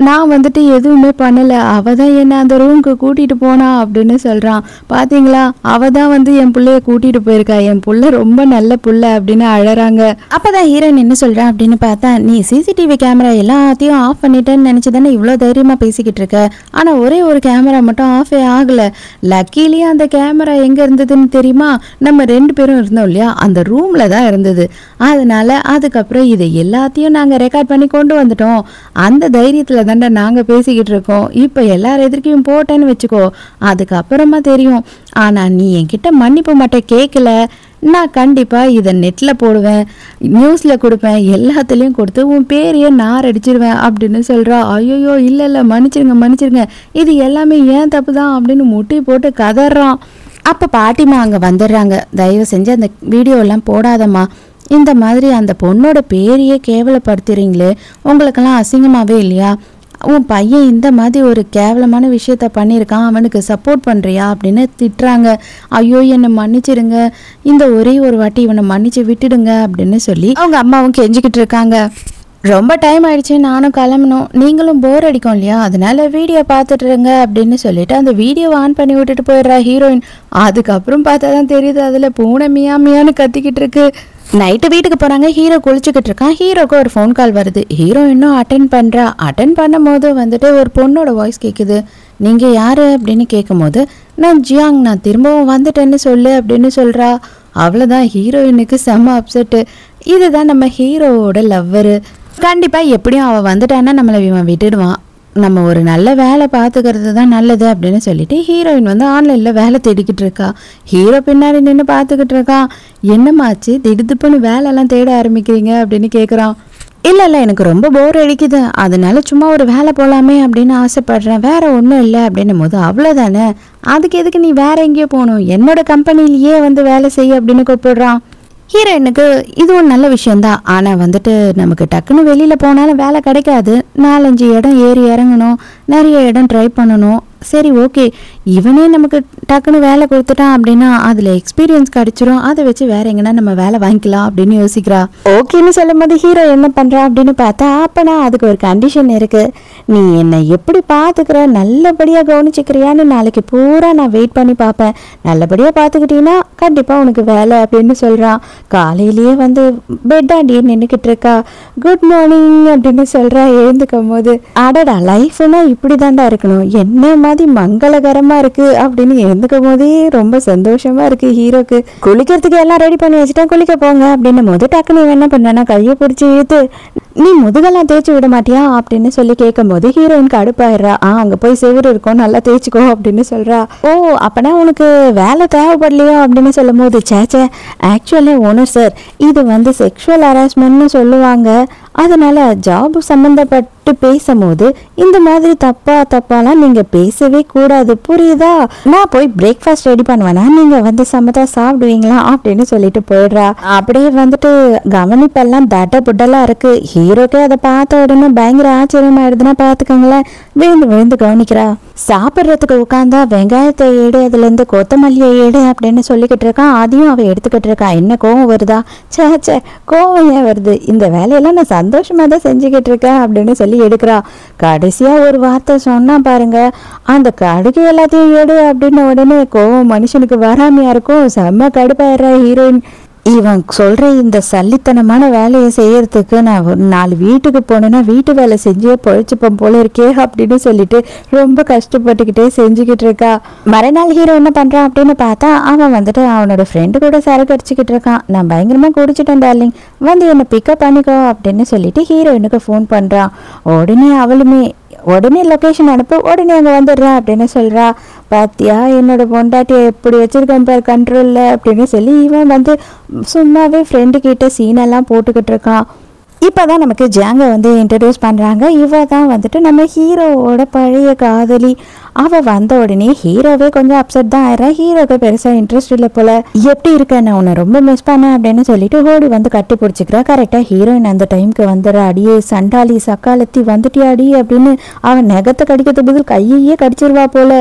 நான் வந்துட்டு எதுவுமே பண்ணலை, அவள் தான் என்னை அந்த ரூமுக்கு கூட்டிகிட்டு போனா அப்படின்னு சொல்கிறான். பார்த்தீங்களா, அவள் தான் வந்து என் பிள்ளைய கூட்டிகிட்டு போயிருக்கா, என் புள்ள ரொம்ப நல்ல புள்ள அப்படின்னு அழறாங்க. அப்போ தான் ஹீரோயின் என்ன சொல்கிறான் அப்படின்னு பார்த்தா, நீ சிசிடிவி கேமரா எல்லாத்தையும் ஆஃப் பண்ணிட்டேன்னு நினச்சி தானே இவ்வளோ தைரியமாக பேசிக்கிட்டு இருக்க, ஆனால் ஒரே ஒரு கேமரா மட்டும் ஆஃபே ஆகலை, லக்கிலேயே அந்த கேமரா எங்கே இருந்ததுன்னு தெரியுமா, நம்ம 2 பேரும் இருந்தோம் இல்லையா அந்த ரூமில் தான் இருந்தது, அதனால அதுக்கப்புறம் இதை எல்லாத்தையும் நாங்கள் ரெக்கார்ட் பண்ணி கொண்டு வந்துட்டோம், அந்த தைரியத்தில் தாண்டா நாங்கள் பேசிக்கிட்டு இருக்கோம், இப்போ எல்லாரும் எதிர்க்கையும் போட்டேன்னு வச்சுக்கோ, அதுக்கப்புறமா தெரியும், ஆனால் நீ என்கிட்ட மன்னிப்பு மட்டும் கேட்கல, நான் கண்டிப்பாக இதை நெட்டில் போடுவேன், நியூஸில் கொடுப்பேன், எல்லாத்துலேயும் கொடுத்து உன் பேரையே நார் அடிச்சிருவேன் அப்படின்னு சொல்கிறா. ஐயோ இல்லை மன்னிச்சிருங்க, இது எல்லாமே ஏன் தப்பு தான் அப்படின்னு முட்டி போட்டு கதறான். அப்போ பாட்டிமா அங்கே வந்துடுறாங்க. தயவு செஞ்சு அந்த வீடியோலாம் போடாதம்மா, இந்த மாதிரி அந்த பொண்ணோட பேரையே கேவலப்படுத்துறீங்களே, உங்களுக்கெல்லாம் அசிங்கமாகவே இல்லையா, உன் பையன் இந்த மாதிரி ஒரு கேவலமான விஷயத்த பண்ணியிருக்கான், அவனுக்கு சப்போர்ட் பண்ணுறியா அப்படின்னு திட்டுறாங்க. ஐயோ என்னை மன்னிச்சிடுங்க, இந்த ஒரே ஒரு வாட்டி இவனை மன்னிச்சு விட்டுடுங்க அப்படின்னு சொல்லி அவங்க அம்மாவும் கெஞ்சிக்கிட்டு இருக்காங்க. ரொம்ப டைம் ஆயிடுச்சு, நானும் கிளம்பணும், நீங்களும் போர் அடிக்கும் இல்லையா, அதனால வீடியோ பார்த்துட்டுருங்க அப்படின்னு சொல்லிட்டு அந்த வீடியோவை ஆன் பண்ணி விட்டுட்டு போயிடுறா ஹீரோயின். அதுக்கப்புறம் பார்த்தா தான் தெரியுது அதில் பூனை மியான்னு கத்திக்கிட்டு இருக்கு. நைட்டு வீட்டுக்கு போகிறாங்க, ஹீரோ குளிச்சுக்கிட்டு இருக்கான், ஹீரோக்கு ஒரு ஃபோன் கால் வருது, ஹீரோ இன்னும் அட்டென்ட் பண்ணுறா. அட்டென்ட் பண்ணும் போது வந்துட்டு ஒரு பொண்ணோட வாய்ஸ் கேட்குது. நீங்கள் யார் அப்படின்னு கேட்கும் போது, நான் ஜியாங், நான் திரும்பவும் வந்துட்டேன்னு சொல்லு அப்படின்னு சொல்கிறா. அவ்வளோதான், ஹீரோயினுக்கு செம்ம அப்செட்டு. இதுதான் நம்ம ஹீரோவோட லவ்வரு, கண்டிப்பாக எப்படியும் அவள் வந்துட்டான்னா நம்மளை இவன் விட்டுடுவான், நம்ம ஒரு நல்ல வேலை பார்த்துக்கிறது தான் நல்லது அப்படின்னு சொல்லிட்டு ஹீரோயின் வந்து ஆன்லைனில் வேலை தேடிக்கிட்டு இருக்கா. ஹீரோ பின்னாடி நின்று பார்த்துக்கிட்டு இருக்கான். என்னமாச்சு திடுதுப்புன்னு வேலைலாம் தேட ஆரம்பிக்கிறீங்க அப்படின்னு கேட்குறான். இல்லை எனக்கு ரொம்ப போர் அடிக்குது, அதனால சும்மா ஒரு வேலை போகலாமே அப்படின்னு ஆசைப்படுறேன், வேற ஒன்றும் இல்லை அப்படின்னும் போது, அவ்வளோதானே, அதுக்கு எதுக்கு நீ வேற எங்கேயோ போகணும், என்னோட கம்பெனிலேயே வந்து வேலை செய்ய அப்படின்னு கூப்பிடுறான். ஹீரோயினுக்கு இதுவும் நல்ல விஷயந்தான், ஆனால் வந்துட்டு நமக்கு டக்குன்னு வெளியில் போனாலும் வேலை கிடைக்காது, 4-5 இடம் ஏறி இறங்கணும், நிறைய இடம் ட்ரை பண்ணணும், சரி ஓகே இவனே நமக்கு டக்குன்னு வேலை கொடுத்துட்டான் அப்படின்னா அதில் எக்ஸ்பீரியன்ஸ் கிடச்சிரும், அதை வச்சு வேற எங்கன்னா நம்ம வேலை வாங்கிக்கலாம் அப்படின்னு யோசிக்கிறா. ஓகேன்னு சொல்லும் போது ஹீரோ என்ன பண்ணுறா அப்படின்னு பார்த்தா, அப்போனா அதுக்கு ஒரு கண்டிஷன் இருக்குது, நீ என்னை எப்படி பார்த்துக்கிற, நல்லபடியாக கவனிச்சுக்கிறியான்னு நாளைக்கு பூரா நான் வெயிட் பண்ணி பார்ப்பேன், நல்லபடியாக பார்த்துக்கிட்டீங்கன்னா கண்டிப்பாக உனக்கு வேலை அப்படின்னு சொல்கிறான். காலையிலேயே வந்து பெட்டாண்டியே நின்றுக்கிட்டு இருக்கா. குட் மார்னிங் அப்படின்னு சொல்கிறா எழுந்துக்கும் போது. அடடா லைஃப்னா இப்படி தாண்டா இருக்கணும், என்ன மாதிரி மங்களகரமா இருக்கு அப்படின்னு எழுந்துக்கும் போதே ரொம்ப சந்தோஷமா இருக்கு ஹீரோக்கு. குளிக்கிறதுக்கு எல்லாம் ரெடி பண்ணி வச்சுட்டேன், குளிக்க போங்க அப்படின்னும் போது டக்குனு என்ன பண்ணா கையை பிடிச்சி இழுத்து, நீ முதுகெல்லாம் தேய்ச்சி விட மாட்டியா அப்படின்னு சொல்லி கேட்கும் போது ஹீரோயினுக்கு அடுப்பாயிடுறா. அங்க போய் செவுரு இருக்கும் நல்லா தேய்ச்சிக்கோ அப்படின்னு சொல்றா. ஓ அப்பனா உனக்கு வேலை தேவைப்படலையோ அப்படின்னு சொல்லும் போது, சேச்சே ஆக்சுவலி ஓனர் சார் இது வந்து செக்ஷுவல் ஹராஸ்மெண்ட்னு சொல்லுவாங்க, அதனால ஜாப் சம்மந்தப்பட்டு பேசும்போது இந்த மாதிரி தப்பாலாம் நீங்க பேசவே கூடாது புரியுதா, நான் போய் பிரேக்ஃபாஸ்ட் ரெடி பண்ணுவேனா, நீங்க வந்து சமத்தா சாப்பிடுவீங்களா அப்படின்னு சொல்லிட்டு போயிடுறா. அப்படியே வந்துட்டு கவனிப்பெல்லாம் தட்ட புட்டெல்லாம் இருக்கு. ஹீரோக்கே அதை பார்த்த உடனே பயங்கர ஆச்சரியமாயிடுதுன்னா பார்த்துக்கோங்களேன். விழுந்து கவனிக்கிறா. சாப்பிட்றதுக்கு உட்காந்தா வெங்காயத்தை ஏடு, அதுல இருந்து கொத்தமல்லியை ஏடு அப்படின்னு சொல்லிக்கிட்டு இருக்கான். அதையும் அவ எடுத்துக்கிட்டு இருக்கா. என்ன கோவம் வருதா? சே கோவம் ஏன் வருது, இந்த வேலையெல்லாம் நான் சந்தோஷமா தான் செஞ்சுக்கிட்டு இருக்கேன் அப்படின்னு சொல்லி எடுக்கிறா. கடைசியா ஒரு வார்த்தை சொன்னா பாருங்க, அந்த கடுகு எல்லாத்தையும் எடு அப்படின்னு உடனே கோவம் மனுஷனுக்கு வராமையா இருக்கும். செம்ம கடுப்பாயிடுறா ஹீரோயின். இவன் சொல்ற இந்த சல்லித்தனமான வேலையை செய்யறதுக்கு நான் ஒரு 4 வீட்டுக்கு போனேன்னா வீட்டு வேலை செஞ்சே பொழைச்சுப்போம் போல இருக்கே அப்படின்னு சொல்லிட்டு ரொம்ப கஷ்டப்பட்டுக்கிட்டே செஞ்சுக்கிட்டு இருக்கா. மறுநாள் ஹீரோ என்ன பண்றான் அப்படின்னு பார்த்தா அவன் வந்துட்டு அவனோட ஃப்ரெண்டு கூட சரக்கு அடிச்சுக்கிட்டு இருக்கான். நான் பயங்கரமா குடிச்சிட்டேன் டார்லிங், வந்து என்னை பிக்கப் பண்ணிக்கோ அப்படின்னு சொல்லிட்டு ஹீரோயினுக்கு ஃபோன் பண்றான். உடனே லொக்கேஷன் அனுப்பு, உடனே அங்கே வந்துடுறேன் அப்படின்னு சொல்கிறா. பாத்தியா என்னோட பொண்டாட்டியை எப்படி வச்சிருக்கேன் பார் கண்ட்ரோலில் அப்படின்னு சொல்லி இவன் வந்து சும்மாவே ஃப்ரெண்டு கிட்ட சீனெல்லாம் போட்டுக்கிட்டு இருக்கான். இப்போ தான் நமக்கு ஜாங்க வந்து இன்ட்ரடியூஸ் பண்ணுறாங்க. இவ தான் வந்துட்டு நம்ம ஹீரோவோட பழைய காதலி. அவள் வந்த உடனே ஹீரோவே கொஞ்சம் அப்செட் தான் ஆயிடுறா. ஹீரோக்கு பெருசாக இன்ட்ரெஸ்ட் இல்லை போல. எப்படி இருக்க, நான் உன்னை ரொம்ப மிஸ் பண்ணேன் அப்படின்னு சொல்லிட்டு ஓடி வந்து கட்டி பிடிச்சிக்கிறா. கரெக்டாக ஹீரோயின் அந்த டைமுக்கு வந்துடுற. அடியே சண்டாளி சக்காலத்தி வந்துட்டியா அடி அப்படின்னு அவன் நெகத்தை கடிக்கிறது பதில் கையையே கடிச்சிருவா போல.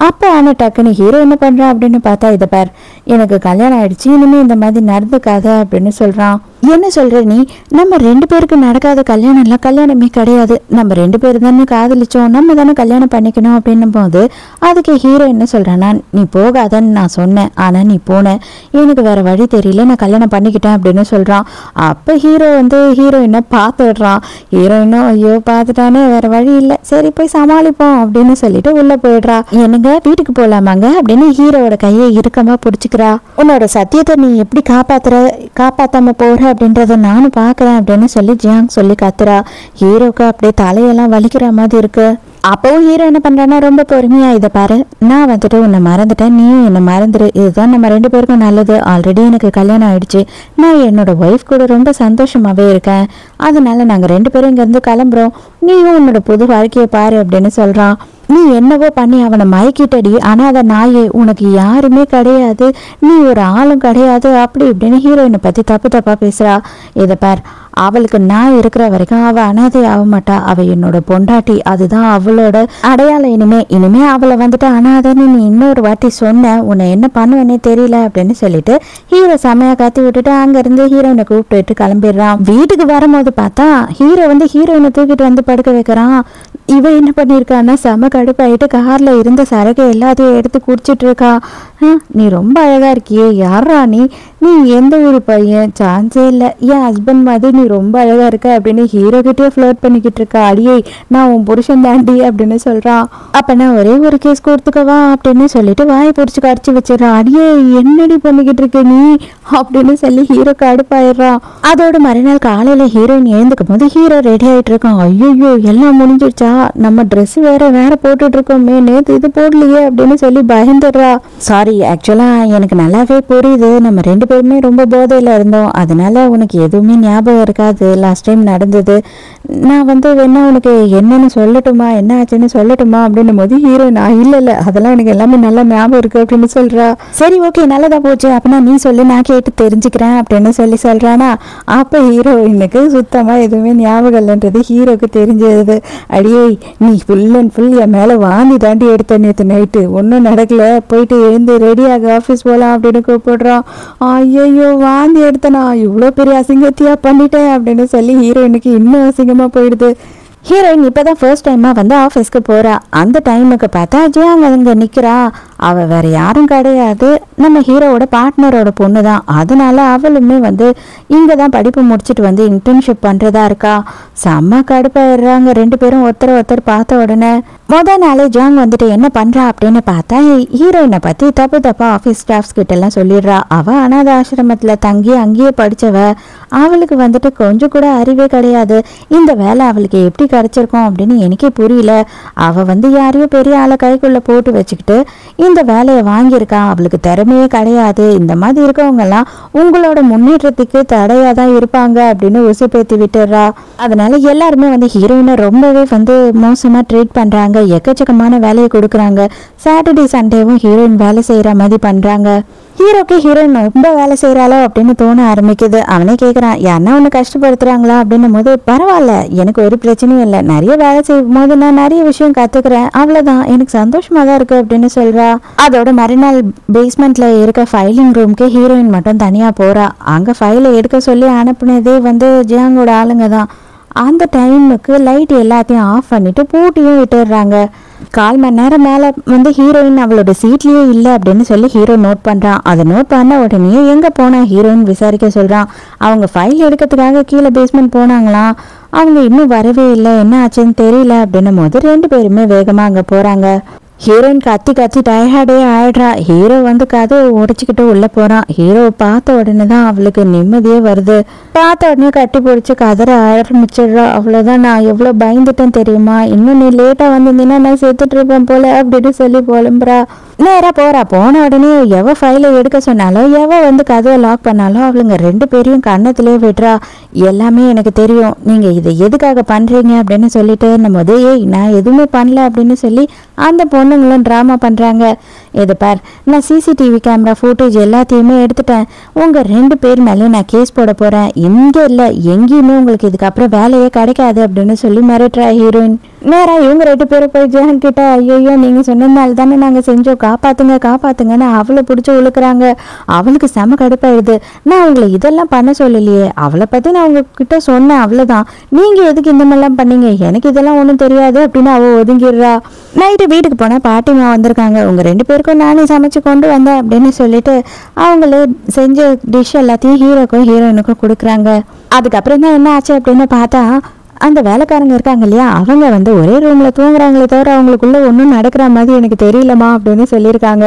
அப்போ ஆனால் டக்குன்னு ஹீரோ என்ன பண்ணுறான் அப்படின்னு பார்த்தா, இதை பார் எனக்கு கல்யாணம் ஆயிடுச்சு, இனிமேல் இந்த மாதிரி நடந்துக்காத அப்படின்னு சொல்கிறான். என்ன சொல்கிற நீ, நம்ம 2 பேருக்கு நடக்காத கல்யாணம்லாம் கல்யாணமே கிடையாது, நம்ம 2 பேர் தானே காதலிச்சோம், நம்ம தானே கல்யாணம் பண்ணிக்கணும் அப்படின்னும் போது அதுக்கு ஹீரோ என்ன சொல்கிறான்னா, நீ போகாதன்னு நான் சொன்னேன், ஆனால் நீ போன, எனக்கு வேறு வழி தெரியல, நான் கல்யாணம் பண்ணிக்கிட்டேன் அப்படின்னு சொல்கிறான். அப்போ ஹீரோ வந்து ஹீரோயினை பார்த்துடுறான். ஹீரோயினும் ஐயோ பார்த்துட்டானே வேறு வழி இல்லை, சரி போய் சமாளிப்போம் அப்படின்னு சொல்லிட்டு உள்ளே போயிடுறா. எனக்கு வீட்டுக்கு போலாமாங்க அப்படின்னு ஹீரோவோட கையை இறுக்கமா பிடிச்சிக்கிறா. உன்னோட சத்தியத்தை நீ எப்படி காப்பாத்தாம போற அப்படின்றத நானும் பாக்குறேன் அப்படின்னு சொல்லி ஜியாங் சொல்லி கத்துறா. ஹீரோக்கு அப்படியே தலையெல்லாம் வலிக்கிற மாதிரி இருக்கு. அப்பவும் ஹீரோ என்ன பண்றான்னா ரொம்ப பொறுமையா, இதை பாரு நான் வந்துட்டு உன்னை மறந்துட்டேன், நீயும் என்னை மறந்துடு, இதுதான் நம்ம 2 பேருக்கும் நல்லது, ஆல்ரெடி எனக்கு கல்யாணம் ஆயிடுச்சு, நான் என்னோட ஒய்ஃப் கூட ரொம்ப சந்தோஷமாவே இருக்கேன், அதனால நாங்க 2 பேரும் இங்க இருந்து கிளம்புறோம், நீயும் உன்னோட புது வாழ்க்கையை பாரு அப்படின்னு சொல்றான். நீ என்னவோ பண்ணி அவனை மயக்கிட்டடி, ஆனால் அதை நாயே உனக்கு யாருமே கிடையாது, நீ ஒரு ஆளும் கிடையாது அப்படி இப்படின்னு ஹீரோயினை பற்றி தப்பாக பேசுகிறா. இதை பார், அவளுக்கு நான் இருக்கிற வரைக்கும் அவள் அனாதை ஆக மாட்டா, அவள் என்னோட பொண்டாட்டி, அதுதான் அவளோட அடையாளம். இனிமே அவளை வந்துட்டு அனாதைன்னு நீ இன்னொரு வாட்டி சொன்ன, உன்னை என்ன பண்ணுவேன்னே தெரியல அப்படின்னு சொல்லிட்டு ஹீரோ செமையா காத்தி விட்டுட்டு அங்கேருந்து ஹீரோயினை கூப்பிட்டு கிளம்பிடுறான். வீட்டுக்கு வரும்போது பார்த்தா ஹீரோ வந்து ஹீரோயினை தூக்கிட்டு வந்து படுக்க வைக்கிறான். இவன் என்ன பண்ணியிருக்கான்னா செம கடுப்பாயிட்டு கார்ல இருந்த சரக்கு எல்லாத்தையும் எடுத்து குடிச்சிட்டு இருக்கா. நீ ரொம்ப அழகா இருக்கியே, யாரா நீ எந்த ஊர் பையன், சான்ஸே இல்லை, என் ஹஸ்பண்ட் மாதிரி நீ ரொம்ப அழகா இருக்க அப்படின்னு ஹீரோ கிட்டே ஃப்ளோட் பண்ணிக்கிட்டு இருக்கா. அடியே நான் உன் புருஷன் தாண்டி அப்படின்னு சொல்றான். அப்ப நான் ஒரே ஒரு கேஸ் கொடுத்துக்கவா அப்படின்னு சொல்லிட்டு வாயை பிடிச்சி கடிச்சு வச்சிடறான். அடியே என்னடி பண்ணிக்கிட்டு இருக்க நீ அப்படின்னு சொல்லி ஹீரோ கடுப்பாயிடுறான். அதோட மறுநாள் காலையில ஹீரோயின் எழுந்துக்கும் போது ஹீரோ ரெடி ஆயிட்டு இருக்கான். ஐயோ எல்லாம் முடிஞ்சிருச்சா, நம்ம ட்ரெஸ் வேற போட்டுட்டு இருக்கோமே, நேற்று இது போடலையே அப்படின்னு சொல்லி பயந்துடுறா. சாரி, ஆக்சுவலா எனக்கு நல்லாவே புரியுது, நம்ம 2 பேருமே ரொம்ப போதையில இருந்தோம், அதனால உனக்கு எதுவுமே ஞாபகம் இருக்காது லாஸ்ட் டைம் நடந்தது, நான் வந்து வேணா உனக்கு என்னன்னு சொல்லட்டுமா, என்ன ஆச்சுன்னு சொல்லட்டுமா அப்படின்னும் போது ஹீரோ நான் இல்லை அதெல்லாம் எனக்கு எல்லாமே நல்லா ஞாபகம் இருக்கு அப்படின்னு சொல்றா. சரி ஓகே நல்லதா போச்சு, அப்படின்னா நீ சொல்லு நான் கேட்டு தெரிஞ்சுக்கிறேன் அப்படின்னு சொல்றானா. அப்ப ஹீரோயினுக்கு சுத்தமா எதுவுமே ஞாபகம் இல்லைன்றது ஹீரோக்கு தெரிஞ்சது. அடியே நீ ஃபுல் அண்ட் ஃபுல் என் மேல வாந்தி தாண்டி எடுத்த நேற்று நைட்டு, ஒன்றும் நடக்கல, போயிட்டு எழுந்து ரெடியாக ஆஃபீஸ் போகலாம் அப்படின்னு கூப்பிடுறான். ஐயோ வாந்தி எடுத்தனா, இவ்வளோ பெரிய அசிங்கத்தியா பண்ணிட்டேன் அப்படின்னு சொல்லி ஹீரோயினுக்கு இன்னும் அசிங்கமா போயிடுது. ஹீரோயின் இப்போதான் ஃபர்ஸ்ட் டைமாக வந்து ஆஃபீஸ்க்கு போகிறா. அந்த டைமுக்கு பார்த்தா ஜியாங் அங்கே நிற்கிறா. அவள் வேறு யாரும் கிடையாது, நம்ம ஹீரோவோட பார்ட்னரோட பொண்ணு தான். அதனால அவளுமே வந்து இங்கே தான் படிப்பு முடிச்சுட்டு வந்து இன்டர்ன்ஷிப் பண்ணுறதா இருக்கா. செம்ம கடுப்பாயிடுறாங்க 2 பேரும் ஒருத்தர் பார்த்த உடனே. முதல் நாளே ஜியாங் வந்துட்டு என்ன பண்ணுறா அப்படின்னு பார்த்தா ஹீரோயினை பற்றி தப்பா ஆஃபீஸ் ஸ்டாஃப்ஸ் கிட்டலாம் சொல்லிடுறா. அவள் அனாத ஆசிரமத்தில் தங்கி அங்கேயே படித்தவ, அவளுக்கு வந்துட்டு கொஞ்சம் கூட அறிவே கிடையாது, இந்த வேலை அவளுக்கு எப்படி கிடைச்சிருக்கோம் அப்படின்னு எனக்கே புரியல, அவள் வந்து யாரையோ பெரிய ஆளை கைக்குள்ளே போட்டு வச்சுக்கிட்டு இந்த வேலையை வாங்கியிருக்கா, அவளுக்கு திறமையே கிடையாது, இந்த மாதிரி இருக்கவங்கெல்லாம் உங்களோட முன்னேற்றத்துக்கு தடையாக தான் இருப்பாங்க அப்படின்னு உசுப்பேத்தி விட்டுடுறா. அதனால எல்லாருமே வந்து ஹீரோயினை ரொம்பவே வந்து மோசமாக ட்ரீட் பண்ணுறாங்க, எக்கச்சக்கமான வேலையை கொடுக்குறாங்க. சாட்டர்டே சண்டேவும் ஹீரோயின் வேலை செய்கிற மாதிரி பண்ணுறாங்க. ஹீரோக்கு ஹீரோயின் ரொம்ப வேலை செய்கிறாளோ அப்படின்னு தோண ஆரம்பிக்குது. அவனே கேட்குறான், யாருன்னா ஒன்று கஷ்டப்படுத்துறாங்களா அப்படின்னும் போது பரவாயில்ல எனக்கு ஒரு பிரச்சனையும் இல்லை, நிறைய வேலை செய்யும் போது நான் நிறைய விஷயம் கற்றுக்குறேன், அவ்வளோதான் எனக்கு சந்தோஷமாக தான் இருக்குது அப்படின்னு சொல்கிறா. அதோட மறுநாள் பேஸ்மெண்ட்டில் இருக்க ஃபைலிங் ரூம்க்கு ஹீரோயின் மட்டும் தனியாக போகிறா. அங்கே ஃபைலை எடுக்க சொல்லி அனுப்புனதே வந்து ஜியாங்கோட ஆளுங்க தான். அந்த டைமுக்கு லைட் எல்லாத்தையும் ஆஃப் பண்ணிட்டு பூட்டியும் விட்டுடுறாங்க. 1/4 மணி நேரம் மேலே வந்து ஹீரோயின் அவளோட சீட்லேயே இல்லை அப்படின்னு சொல்லி ஹீரோ நோட் பண்ணுறான். அதை நோட் பண்ண உடனே எங்கே போனால் ஹீரோயின் விசாரிக்க சொல்கிறான். அவங்க ஃபைல் எடுக்கிறதுக்காக கீழே பேஸ்மெண்ட் போனாங்களாம். அவங்க இன்னும் வரவே இல்லை, என்ன ஆச்சுன்னு தெரியல அப்படின்னும் போது 2 பேருமே வேகமாக அங்கே போகிறாங்க. ஹீரோயின் கத்தி கத்தி டயர்டே ஆயிடுறா. ஹீரோ வந்து கதவை உடைச்சிக்கிட்டு உள்ள போறான். ஹீரோவை பார்த்த உடனே தான் அவளுக்கு நிம்மதியே வருது. பார்த்த உடனே கட்டி பிடிச்சி கதற ஆரம்பிச்சிடுறா. அவ்வளோதான், நான் எவ்வளோ பயந்துட்டேன் தெரியுமா, இன்னும் நீ லேட்டாக வந்திருந்தீங்கன்னா நான் செத்துட்டு இருப்பேன் போல அப்படின்னு சொல்லி புலம்புறா. நேராக போறா. போன உடனே எவ ஃபைலை எடுக்க சொன்னாலும் எவ வந்து கதவை லாக் பண்ணாலும் அவளுங்க 2 பேரையும் கண்ணத்திலே விடுறா. எல்லாமே எனக்கு தெரியும், நீங்க இதை எதுக்காக பண்றீங்க அப்படின்னு சொல்லிட்டு நம்ம ஏய் நான் எதுவுமே பண்ணல அப்படின்னு சொல்லி அந்த பொண்ணுங்களும் ட்ராமா பண்றாங்க. இதை பார், நான் சிசிடிவி கேமரா ஃபுட்டேஜ் எல்லாத்தையுமே எடுத்துட்டேன். உங்க 2 பேர் மேலேயும் நான் கேஸ் போட போறேன். இங்க இல்லை எங்கேயுமே உங்களுக்கு இதுக்கப்புறம் வேலையே கிடைக்காது அப்படின்னு சொல்லி மிரட்டுறா ஹீரோயின். நேரா இவங்க 2 பேரும் போய் ஜெகன் கிட்ட ஐயோ நீங்க சொன்னதுனால தானே நாங்க செஞ்சோம், காப்பாத்துங்க காப்பாத்துங்கன்னு அவளை பிடிச்சி உழுக்குறாங்க. அவளுக்கு செம கடுப்பாயிடுது. நான் உங்களை இதெல்லாம் பண்ண சொல்லலையே, அவளை பத்தி நான் உங்ககிட்ட சொன்னேன் அவ்வளவுதான், நீங்க எதுக்கு இந்த மாதிரிலாம் பண்ணீங்க, எனக்கு இதெல்லாம் ஒன்றும் தெரியாது அப்படின்னு அவ ஒதுங்கிடுறா. நைட்டு வீட்டுக்கு போனா பாட்டிமா வந்திருக்காங்க. உங்க 2 பேருக்கும் நானே சமைச்சு கொண்டு வந்தேன் அப்படின்னு சொல்லிட்டு அவங்களே செஞ்ச டிஷ் எல்லாத்தையும் ஹீரோக்கும் ஹீரோயினுக்கும் கொடுக்குறாங்க. அதுக்கப்புறம் தான் என்ன ஆச்சு அப்படின்னு பார்த்தா அந்த வேலைக்காரங்க இருக்காங்க இல்லையா, அவங்க வந்து ஒரே ரூம்ல தூங்குறாங்களே தவிர அவங்களுக்குள்ள ஒன்றும் நடக்கிற மாதிரி எனக்கு தெரியலமா அப்படின்னு சொல்லியிருக்காங்க.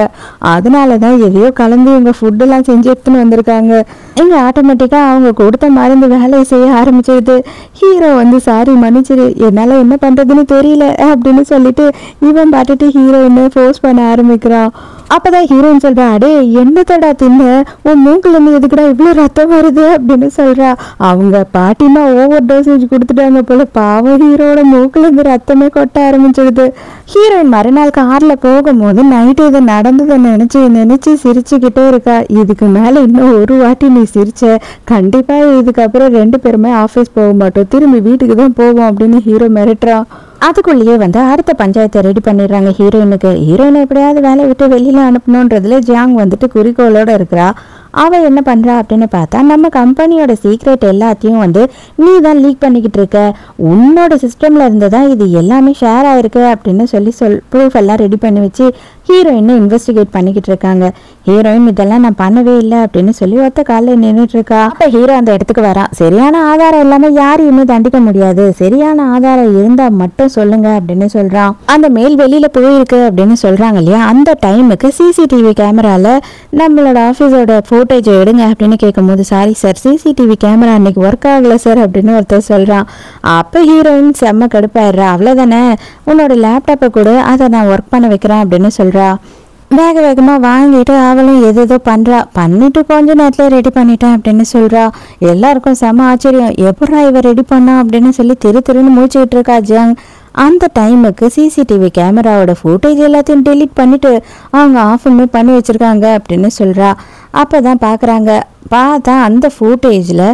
அதனால தான் எதையோ கலந்து இவங்க ஃபுட்டெல்லாம் செஞ்சு எடுத்துன்னு வந்திருக்காங்க. இங்கே ஆட்டோமேட்டிக்காக அவங்க கொடுத்த மருந்து வேலையை செய்ய ஆரம்பிச்சிருது. ஹீரோ வந்து சாரி மன்னிச்சிரு, என்னால் என்ன பண்ணுறதுன்னு தெரியல அப்படின்னு சொல்லிட்டு இவன் பார்த்துட்டு ஹீரோயினை ஃபோர்ஸ் பண்ண ஆரம்பிக்கிறான். அப்போதான் ஹீரோயின் சொல்கிறா, அடே என்னத்தடா தின்ன, உன் மூக்குலேருந்து எதுக்குடா இவ்வளோ ரத்தம் வருது அப்படின்னு சொல்கிறா. அவங்க பாட்டிமா ஓவர் டோசேஜ் கொடுத்துட்டாங்க போல, பாவம் ஹீரோட மூக்குலேருந்து ரத்தமே கொட்ட ஆரம்பிச்சிடுது. ஹீரோயின் மறுநாள் காரில் போகும்போது நைட்டு இதை நடந்ததை நினச்சி சிரிச்சுக்கிட்டே இருக்கா. இதுக்கு மேலே இன்னும் ஒரு வாட்டி நீ சிரிச்ச கண்டிப்பாக இதுக்கப்புறம் 2 பேருமே ஆஃபீஸ் போக மாட்டோம், திரும்பி வீட்டுக்கு தான் போவோம் அப்படின்னு ஹீரோ மிரட்டுறான். அதுக்குள்ளேயே வந்து அடுத்த பஞ்சாயத்தை ரெடி பண்ணிடுறாங்க ஹீரோயினுக்கு. ஹீரோயினை எப்படியாவது வேலையை விட்டு வெளியில் அனுப்பணுன்றதுல ஜியாங் வந்துட்டு குறிக்கோளோட இருக்கிறா. அவள் என்ன பண்ணுறா அப்படின்னு பார்த்தா நம்ம கம்பெனியோட சீக்ரெட் எல்லாத்தையும் வந்து நீ தான் லீக் பண்ணிக்கிட்டு இருக்க, உன்னோட சிஸ்டமில் இருந்து தான் இது எல்லாமே ஷேர் ஆயிருக்கு அப்படின்னு சொல்லி ப்ரூஃப் எல்லாம் ரெடி பண்ணி வச்சு ஹீரோயினை இன்வெஸ்டிகேட் பண்ணிக்கிட்டு இருக்காங்க. ஹீரோயின் இதெல்லாம் நான் பண்ணவே இல்லை அப்படின்னு சொல்லி ஒத்த காலில் நின்றுட்டு இருக்கா. அப்போ ஹீரோ அந்த இடத்துக்கு வரான். சரியான ஆதாரம் இல்லாமல் யாரையுமே தண்டிக்க முடியாது, சரியான ஆதாரம் இருந்தால் மட்டும் சொல்லுங்க அப்படின்னு சொல்கிறான். அந்த மெயில் வெளியில் போயிருக்கு அப்படின்னு சொல்கிறாங்க இல்லையா, அந்த டைமுக்கு சிசிடிவி கேமராவில் நம்மளோட ஆஃபீஸோட ஃபுட்டேஜ் எடுங்க அப்படின்னு கேட்கும்போது சாரி சார் சிசிடிவி கேமரா அன்னைக்கு ஒர்க் ஆகலை சார் அப்படின்னு ஒருத்தர் சொல்கிறான். அப்போ ஹீரோயின் செம்ம கடுப்பாயிடுறா. அவ்வளோதானே, உன்னோட லேப்டாப்பை கூட அதை நான் ஒர்க் பண்ண வைக்கிறேன் அப்படின்னு சொல்கிறா. வேக வேகமாக வாங்கிட்டு அவளும் எதோ பண்ணுறா. பண்ணிட்டு கொஞ்ச நேரத்தில் ரெடி பண்ணிட்டேன் அப்படின்னு சொல்கிறா. எல்லாருக்கும் செம ஆச்சரியம், எப்படா இவ ரெடி பண்ணா அப்படின்னு சொல்லி திருன்னு மூச்சுக்கிட்டு இருக்கா ஜியாங். அந்த டைமுக்கு சிசிடிவி கேமராவோட ஃபுட்டேஜ் எல்லாத்தையும் டெலீட் பண்ணிட்டு அவங்க ஆஃபுமே பண்ணி வச்சுருக்காங்க அப்படின்னு சொல்கிறா. அப்போ தான் பார்க்குறாங்க. பார்த்தா அந்த ஃபுட்டேஜில்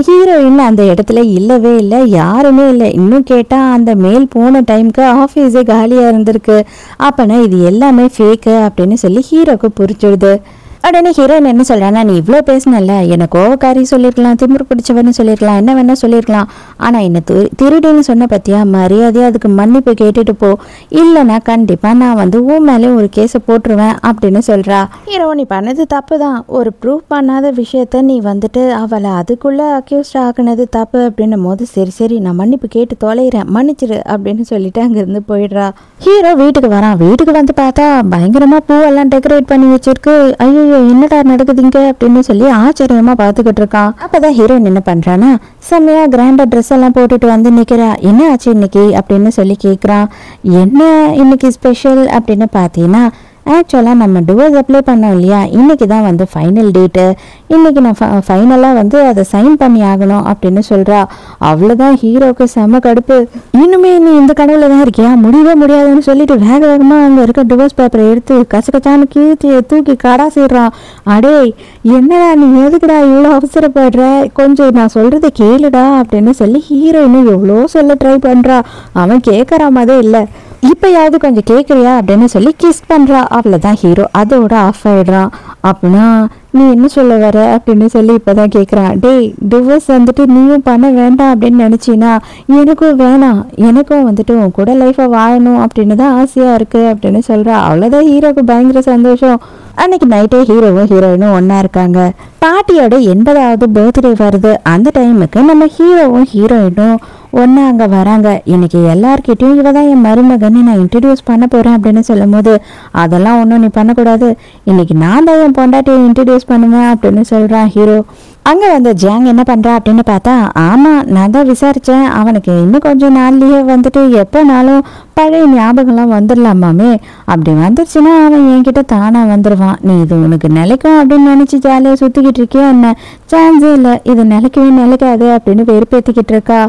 ஹீரோயின் அந்த இடத்துல இல்லவே இல்லை, யாருமே இல்லை. இன்னும் கேட்டால் அந்த மேல் போன டைமுக்கு ஆஃபீஸே காலியாக இருந்திருக்கு. அப்போனா இது எல்லாமே ஃபேக்கு அப்படின்னு சொல்லி ஹீரோக்கு புரிஞ்சிடுது. உடனே ஹீரோயின் என்ன சொல்கிறான்னா, நீ இவ்வளோ பேசினல, என்னை கோவக்காரி சொல்லியிருக்கலாம், திமிரு பிடிச்சவன்னு சொல்லியிருக்கலாம், என்ன வேணா சொல்லியிருக்கலாம், ஆனால் என்னை திருடின்னு சொன்ன பற்றியா, மரியாதையாக அதுக்கு மன்னிப்பு கேட்டுட்டு போ, இல்லைனா கண்டிப்பாக நான் வந்து உன் மேலே ஒரு கேஸை போட்டுருவேன் அப்படின்னு சொல்கிறா. ஹீரோ நீ பண்ணது தப்பு தான், ஒரு ப்ரூவ் பண்ணாத விஷயத்த நீ வந்துட்டு அவளை அதுக்குள்ளே அக்யூஸ்ட் ஆக்குனது தப்பு அப்படின்னும் போது சரி நான் மன்னிப்பு கேட்டு தொலைகிறேன், மன்னிச்சிரு அப்படின்னு சொல்லிட்டு அங்கேருந்து போயிடுறா. ஹீரோ வீட்டுக்கு வரான். வீட்டுக்கு வந்து பார்த்தா பயங்கரமாக பூவெல்லாம் டெக்கரேட் பண்ணி வச்சிருக்கு. ஐயோ என்னடா நடக்குதுங்க அப்படின்னு சொல்லி ஆச்சரியமா பார்த்துக்கிட்டு இருக்கான். அப்பதான் ஹீரோயின் என்ன பண்றான்னா, செம்மையா கிராண்டா ட்ரெஸ் எல்லாம் போட்டுட்டு வந்து நிக்கிறா. என்ன ஆச்சு இன்னைக்கு அப்படின்னு சொல்லி கேட்குறான். என்ன இன்னைக்கு ஸ்பெஷல் அப்படின்னு பார்த்தீங்கன்னா, ஆக்சுவலாக நம்ம டிவோர்ஸ் அப்ளை பண்ணோம் இல்லையா, இன்றைக்கி தான் வந்து ஃபைனல் டேட்டு, இன்றைக்கி நான் ஃபைனலாக வந்து அதை சைன் பண்ணி ஆகணும் அப்படின்னு சொல்கிறா. அவ்வளோதான் ஹீரோக்கு செம கடுப்பு. இன்னுமே நீ இந்த கனவுல தான் இருக்கியா, முடியவே முடியாதுன்னு சொல்லிட்டு வேக வேகமாக அங்கே இருக்க டிவோர்ஸ் பேப்பரை எடுத்து கசகச்சான்னு கீர்த்தியை தூக்கி கடா செய்கிறான். அடே என்னடா நீ எதுக்குடா இவ்வளோ அவசரப்படுற, கொஞ்சம் நான் சொல்கிறத கேளுடா அப்படின்னு சொல்லி ஹீரோயினும் எவ்வளோ சொல்ல ட்ரை பண்ணுறா. அவன் கேட்குற மாதிரி இல்லை. இப்போயாவது கொஞ்சம் கேட்குறியா அப்படின்னு சொல்லி கிஸ் பண்ணுறா. அவ்வளோதான் ஹீரோ அதோட ஆஃப் ஆகிடுறான். அப்படின்னா நீ என்ன சொல்ல வர அப்படின்னு சொல்லி இப்பதான் கேட்குறான். டேய், டிவோர்ஸ் வந்துட்டு நீயும் பண்ண வேண்டாம் அப்படின்னு நினச்சின்னா எனக்கும் வேணாம், எனக்கும் வந்துட்டு உன் கூட லைஃப்பை வாழணும் அப்படின்னு தான் ஆசையாக இருக்குது அப்படின்னு சொல்கிறா. அவ்வளோதான் ஹீரோக்கு பயங்கர சந்தோஷம். அன்னைக்கு நைட்டே ஹீரோவும் ஹீரோயினும் ஒன்றா இருக்காங்க. பாட்டியோட 80வது பர்த்டே வருது. அந்த டைமுக்கு நம்ம ஹீரோவும் ஹீரோயினும் ஒன்றா அங்கே வராங்க. இன்னைக்கு எல்லார்கிட்டையும் இவ தான் என் மருமகன்னு நான் இன்ட்ரடியூஸ் பண்ண போகிறேன் அப்படின்னு சொல்லும் போது, அதெல்லாம் ஒன்றும் நீ பண்ணக்கூடாது, இன்னைக்கு நான் தான் என் பொண்டாட்டியை இன்ட்ரடியூஸ் பண்ணுவேன் அப்படின்னு சொல்கிறான் ஹீரோ. அங்கே வந்து ஜாங் என்ன பண்ணுறா அப்படின்னு பார்த்தா, ஆமாம் நான் தான் விசாரித்தேன், அவனுக்கு இன்னும் கொஞ்சம் நாள்லேயே வந்துட்டு எப்போனாலும் பழைய ஞாபகம்லாம் வந்துடலாமாமே, அப்படி வந்துருச்சுன்னா அவன் என்கிட்ட தானாக வந்துடுவான், நீ இது உனக்கு நிலைக்கும் அப்படின்னு நினச்சி ஜாலியாக சுற்றிக்கிட்டு இருக்கியா என்ன, சான்ஸே இல்லை, இது நிலைக்கவே நிலைக்காது அப்படின்னு வெறுப்பேற்றிக்கிட்டு இருக்கா.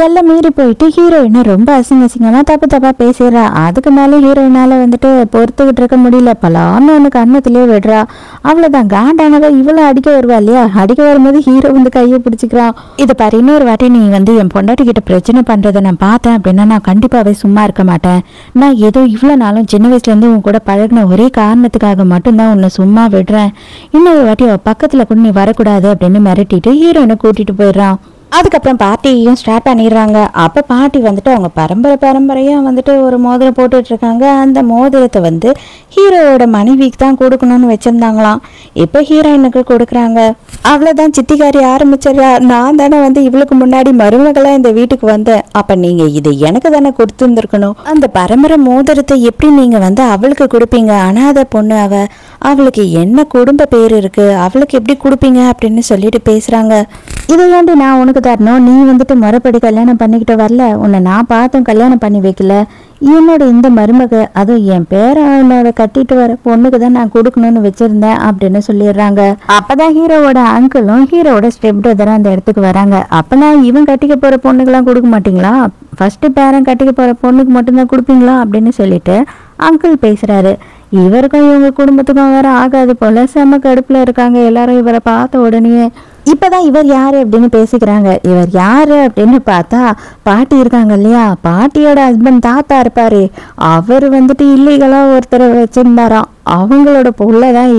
எல்லாம் மீறி போயிட்டு ஹீரோயினை ரொம்ப அசிங்கமாக தப்பாக பேசிடுறா. அதுக்கு மேலே ஹீரோயினால் வந்துட்டு பொறுத்துக்கிட்டு இருக்க முடியல, பலான்னு ஒன்று கண்ணத்துலேயே விடுறா. அவ்வளோதான், காண்டானவ இவ்வளோ அடிக்க வருவா இல்லையா, அடிக்க வரும்போது ஹீரோ வந்து கையை பிடிச்சிக்கிறான். இதை பாரு, இன்னொரு வாட்டி நீ வந்து என் பொண்டாட்டிக்கிட்ட பிரச்சனை பண்ணுறதை நான் பார்த்தேன் அப்படின்னா நான் கண்டிப்பாகவே சும்மா இருக்க மாட்டேன். நான் ஏதோ இவ்வளோ நாளும் சின்ன வயசுலேருந்து உன் கூட பழகின ஒரே காரணத்துக்காக மட்டும்தான் உன்னை சும்மா விடுறேன். இன்னொரு வாட்டி பக்கத்தில் கூட நீ வரக்கூடாது அப்படின்னு மிரட்டிட்டு ஹீரோயினை கூட்டிகிட்டு போயிடுறான். அதுக்கப்புறம் பார்ட்டியையும் ஸ்டார்ட் பண்ணிடுறாங்க. அப்போ பாட்டி வந்துட்டு அவங்க பரம்பரையாக வந்துட்டு ஒரு மோதிரம் போட்டுட்ருக்காங்க. அந்த மோதிரத்தை வந்து ஹீரோவோட மனைவிக்கு தான் கொடுக்கணும்னு வச்சுருந்தாங்களாம். இப்போ ஹீரோயினுக்கு கொடுக்குறாங்க. அவ்வளோதான், சித்திக்காரி ஆரம்பிச்சிடறா. நான் தானே வந்து இவளுக்கு முன்னாடி மருமகளாக இந்த வீட்டுக்கு வந்தேன், அப்போ நீங்கள் இதை எனக்கு தானே கொடுத்துருந்துருக்கணும். அந்த பரம்பரை மோதிரத்தை எப்படி நீங்கள் வந்து அவளுக்கு கொடுப்பீங்க, அனாதை பொண்ணு அவளுக்கு என்ன குடும்ப பேர் இருக்குது, அவளுக்கு எப்படி கொடுப்பீங்க அப்படின்னு சொல்லிட்டு பேசுகிறாங்க. இதை ஏண்டி நான் உனக்கு தரணும், நீ வந்துட்டு முறைப்படி கல்யாணம் பண்ணிக்கிட்டு வரல, உன்னை நான் பார்த்தும் கல்யாணம் பண்ணி வைக்கல, என்னோட இந்த மருமக அதுவும் என் பேரனோட கட்டிட்டு வர பொண்ணுக்கு தான் நான் கொடுக்கணும்னு வச்சிருந்தேன் அப்படின்னு சொல்லிடுறாங்க. அப்பதான் ஹீரோவோட அங்கிளும் ஹீரோவோட ஸ்டெப் பிரதரும் அந்த இடத்துக்கு வராங்க. அப்பனா இவன் கட்டிக்க போற பொண்ணுக்கெல்லாம் கொடுக்க மாட்டீங்களா, ஃபர்ஸ்ட் பேரன் கட்டிக்க போற பொண்ணுக்கு மட்டும்தான் கொடுப்பீங்களா அப்படின்னு சொல்லிட்டு அங்கிள் பேசுறாரு. இவருக்கும் இவங்க குடும்பத்துக்கும் வேற ஆகாது போல, செம கடுப்புல இருக்காங்க எல்லாரும் இவரை பார்த்த உடனே. இப்பதான் இவர் யாரு அப்படின்னு பேசிக்கிறாங்க. இவர் யாரு அப்படின்னு பார்த்தா பாட்டி இருக்காங்க இல்லையா, பாட்டியோட ஹஸ்பண்ட் தாத்தா இருப்பாரு, அவர் வந்துட்டு இல்லீகலா ஒருத்தரை வச்சிருந்தாராம், அவங்களோட புள்ளதான்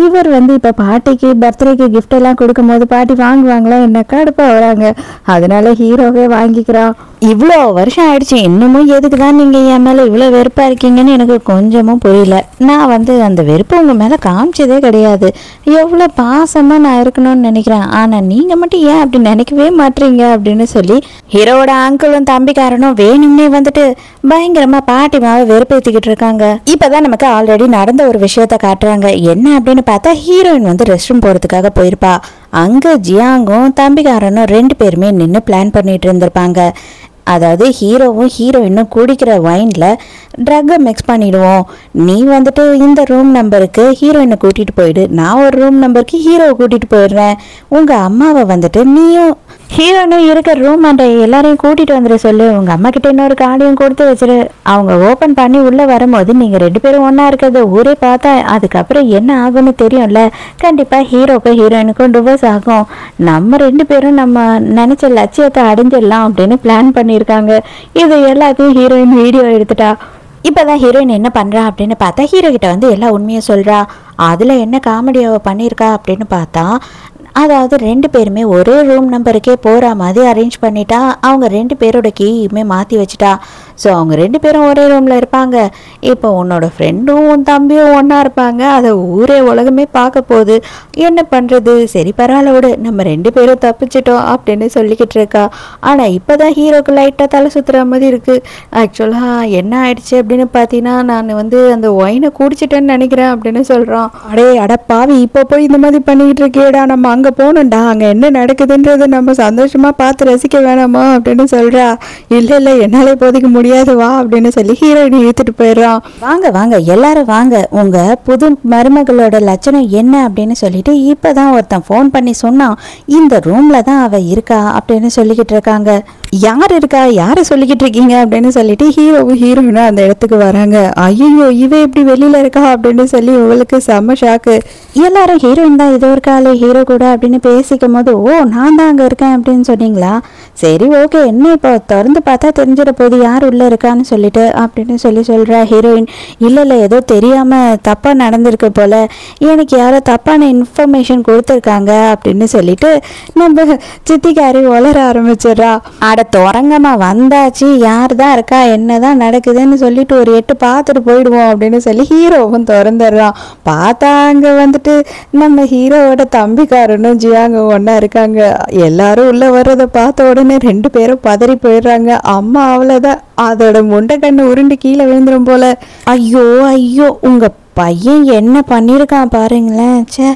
இவர் வந்து இப்ப பாட்டிக்கு பர்த்டேக்கு கிஃப்ட் எல்லாம் கொடுக்கும் போது பாட்டி வாங்குவாங்களா என்ன, கடுப்பா வராங்க. அதனால ஹீரோவே வாங்கிக்கிறான். இவ்வளோ வருஷம் ஆயிடுச்சு, இன்னமும் எதுக்குதான் நீங்க என் மேல இவ்வளவு வெறுப்பா இருக்கீங்கன்னு எனக்கு கொஞ்சமும் புரியல. நான் வந்து அந்த வெறுப்பு உங்க மேல காமிச்சதே கிடையாது, எவ்வளவு பாசமா நான் இருக்கணும்னு நினைக்கிறேன், ஆனா நீங்க மட்டும் ஏன் அப்படி நினைக்கவே மாட்டீங்க அப்படின்னு சொல்லி ஹீரோட அங்கிளும் தம்பிக்காரனும் வேணும்னே வந்துட்டு பயங்கரமா பாட்டி மாவை வெறுப்பேற்றிக்கிட்டு இருக்காங்க. இப்பதான் நமக்கு ஆல்ரெடி நடந்த ஒரு விஷயத்த காட்டுறாங்க. என்ன அப்படின்னு பார்த்தா ஹீரோயின் வந்து ரெஸ்ட் ரூம் போறதுக்காக போயிருப்பா. அங்க ஜியாங்கும் தம்பிக்காரனும் 2 பேருமே நின்று பிளான் பண்ணிட்டு இருந்திருப்பாங்க. அதாவது ஹீரோவும் ஹீரோயினும் குடிக்கிற வைன்ல ட்ரக்கை மிக்ஸ் பண்ணிடுவோம், நீ வந்துட்டு இந்த ரூம் நம்பருக்கு ஹீரோயினை கூட்டிட்டு போயிடு, நான் ஒரு ரூம் நம்பருக்கு ஹீரோவை கூட்டிட்டு போயிடுறேன், உங்க அம்மாவை வந்துட்டு நீயும் ஹீரோயினும் இருக்கிற ரூம் அந்த எல்லாரையும் கூட்டிட்டு வந்துட சொல்லு, உங்க அம்மா கிட்ட இன்னொரு கார்டையும் கொடுத்து வச்சிரு, அவங்க ஓப்பன் பண்ணி உள்ள வரும்போது நீங்க 2 பேரும் ஒன்னா இருக்கிறத ஊரே பார்த்தா அதுக்கப்புறம் என்ன ஆகும்னு தெரியும்ல, கண்டிப்பா ஹீரோக்கும் ஹீரோயினுக்கும் டிவோர்ஸ் ஆகும், நம்ம 2 பேரும் நம்ம நினைச்ச லட்சியத்தை அடைஞ்சிடலாம் அப்படின்னு பிளான் பண்ணியிருக்காங்க. இது எல்லாத்தையும் ஹீரோயின் வீடியோ எடுத்துட்டா. இப்போதான் ஹீரோயின் என்ன பண்ணுறா அப்படின்னு பார்த்தா ஹீரோ கிட்ட வந்து எல்லா உண்மையை சொல்கிறா. அதில் என்ன காமெடியை பண்ணியிருக்கா அப்படின்னு பார்த்தா, அதாவது 2 பேருமே ஒரே ரூம் நம்பருக்கே போகிற மாதிரி அரேஞ்ச் பண்ணிட்டா, அவங்க 2 பேரோட கீயுமே மாற்றி வச்சுட்டா. ஸோ அவங்க 2 பேரும் ஒரே ரூமில் இருப்பாங்க. இப்போ உன்னோட ஃப்ரெண்டும் உன் தம்பியும் ஒன்றா இருப்பாங்க, அதை ஊரே உலகமே பார்க்க போகுது, என்ன பண்ணுறது, சரி பரவாயில்ல விடு, நம்ம 2 பேரும் தப்பிச்சிட்டோம் அப்படின்னு சொல்லிக்கிட்டு இருக்கா. ஆனால் இப்போ தான் ஹீரோக்கு லைட்டாக தலை சுற்றுற மாதிரி இருக்குது. ஆக்சுவலாக என்ன ஆயிடுச்சு அப்படின்னு பார்த்தீங்கன்னா, நான் வந்து அந்த ஒயினை குடிச்சிட்டேன்னு நினைக்கிறேன் அப்படின்னு சொல்கிறான். அடப்பாவி, இப்போ போய் இந்த மாதிரி பண்ணிக்கிட்டு இருக்கேடா, நம்ம அங்கே போகணும்டா, அங்கே என்ன நடக்குதுன்றதை நம்ம சந்தோஷமாக பார்த்து ரசிக்க வேணாமா அப்படின்னு சொல்கிறா. இல்லை என்னாலே இப்போதைக்கு முடியாது வா அப்படின்னு சொல்லி ஹீரோயினை இழுத்துட்டு போயிடுறான். வாங்க வாங்க எல்லாரும் வாங்க, உங்கள் புது மருமகளோட லட்சணம் என்ன அப்படின்னு சொல்லிட்டு இப்போதான் ஒருத்தன் ஃபோன் பண்ணி சொன்னான், இந்த ரூமில் தான் அவள் இருக்கா அப்படின்னு சொல்லிக்கிட்டு இருக்காங்க. யார் இருக்கா, யாரை சொல்லிக்கிட்டு இருக்கீங்க அப்படின்னு சொல்லிட்டு ஹீரோவும் ஹீரோயினும் அந்த இடத்துக்கு வராங்க. ஐயோ இவ எப்படி வெளியில் இருக்கா அப்படின்னு சொல்லி இவளுக்கு செம்ம ஷாக்கு. எல்லாரும் ஹீரோயின் தான் இதோ இருக்காளே ஹீரோ கூட அப்படின்னு பேசிக்கும் போது, ஓ நான் தான் அங்கே இருக்கேன் அப்படின்னு சொன்னீங்களா, சரி ஓகே, என்ன இப்போ திறந்து பார்த்தா தெரிஞ்சிட போது யார் உள்ளே இருக்கான்னு சொல்லிட்டு அப்படின்னு சொல்கிறா ஹீரோயின். இல்லை ஏதோ தெரியாமல் தப்பாக நடந்திருக்கு போல், எனக்கு யாரோ தப்பான இன்ஃபர்மேஷன் கொடுத்துருக்காங்க அப்படின்னு சொல்லிட்டு நம்ம சித்திக்காரி வளர ஆரம்பிச்சிடுறா. அட தொடங்கம்மா வந்தாச்சு, யார் தான் இருக்கா என்ன தான் நடக்குதுன்னு சொல்லிட்டு ஒரு எட்டு பார்த்துட்டு போயிடுவோம் அப்படின்னு சொல்லி ஹீரோவும் திறந்துடுறான். பார்த்தா அங்கே வந்துட்டு நம்ம ஹீரோவோட தம்பிக்காரனும் ஜியாங்க ஒன்றா இருக்காங்க. எல்லாரும் உள்ளே வர்றதை பார்த்த உடனே ரெண்டு பேரும் பதறி போயிடுறாங்க. அம்மா அவ்வளோதான், அதோட முண்டை கண்ணு உருண்டு கீழே விழுந்துரும் போல. ஐயோ ஐயோ, உங்கள் பையன் என்ன பண்ணியிருக்கான் பாருங்களேன். சே,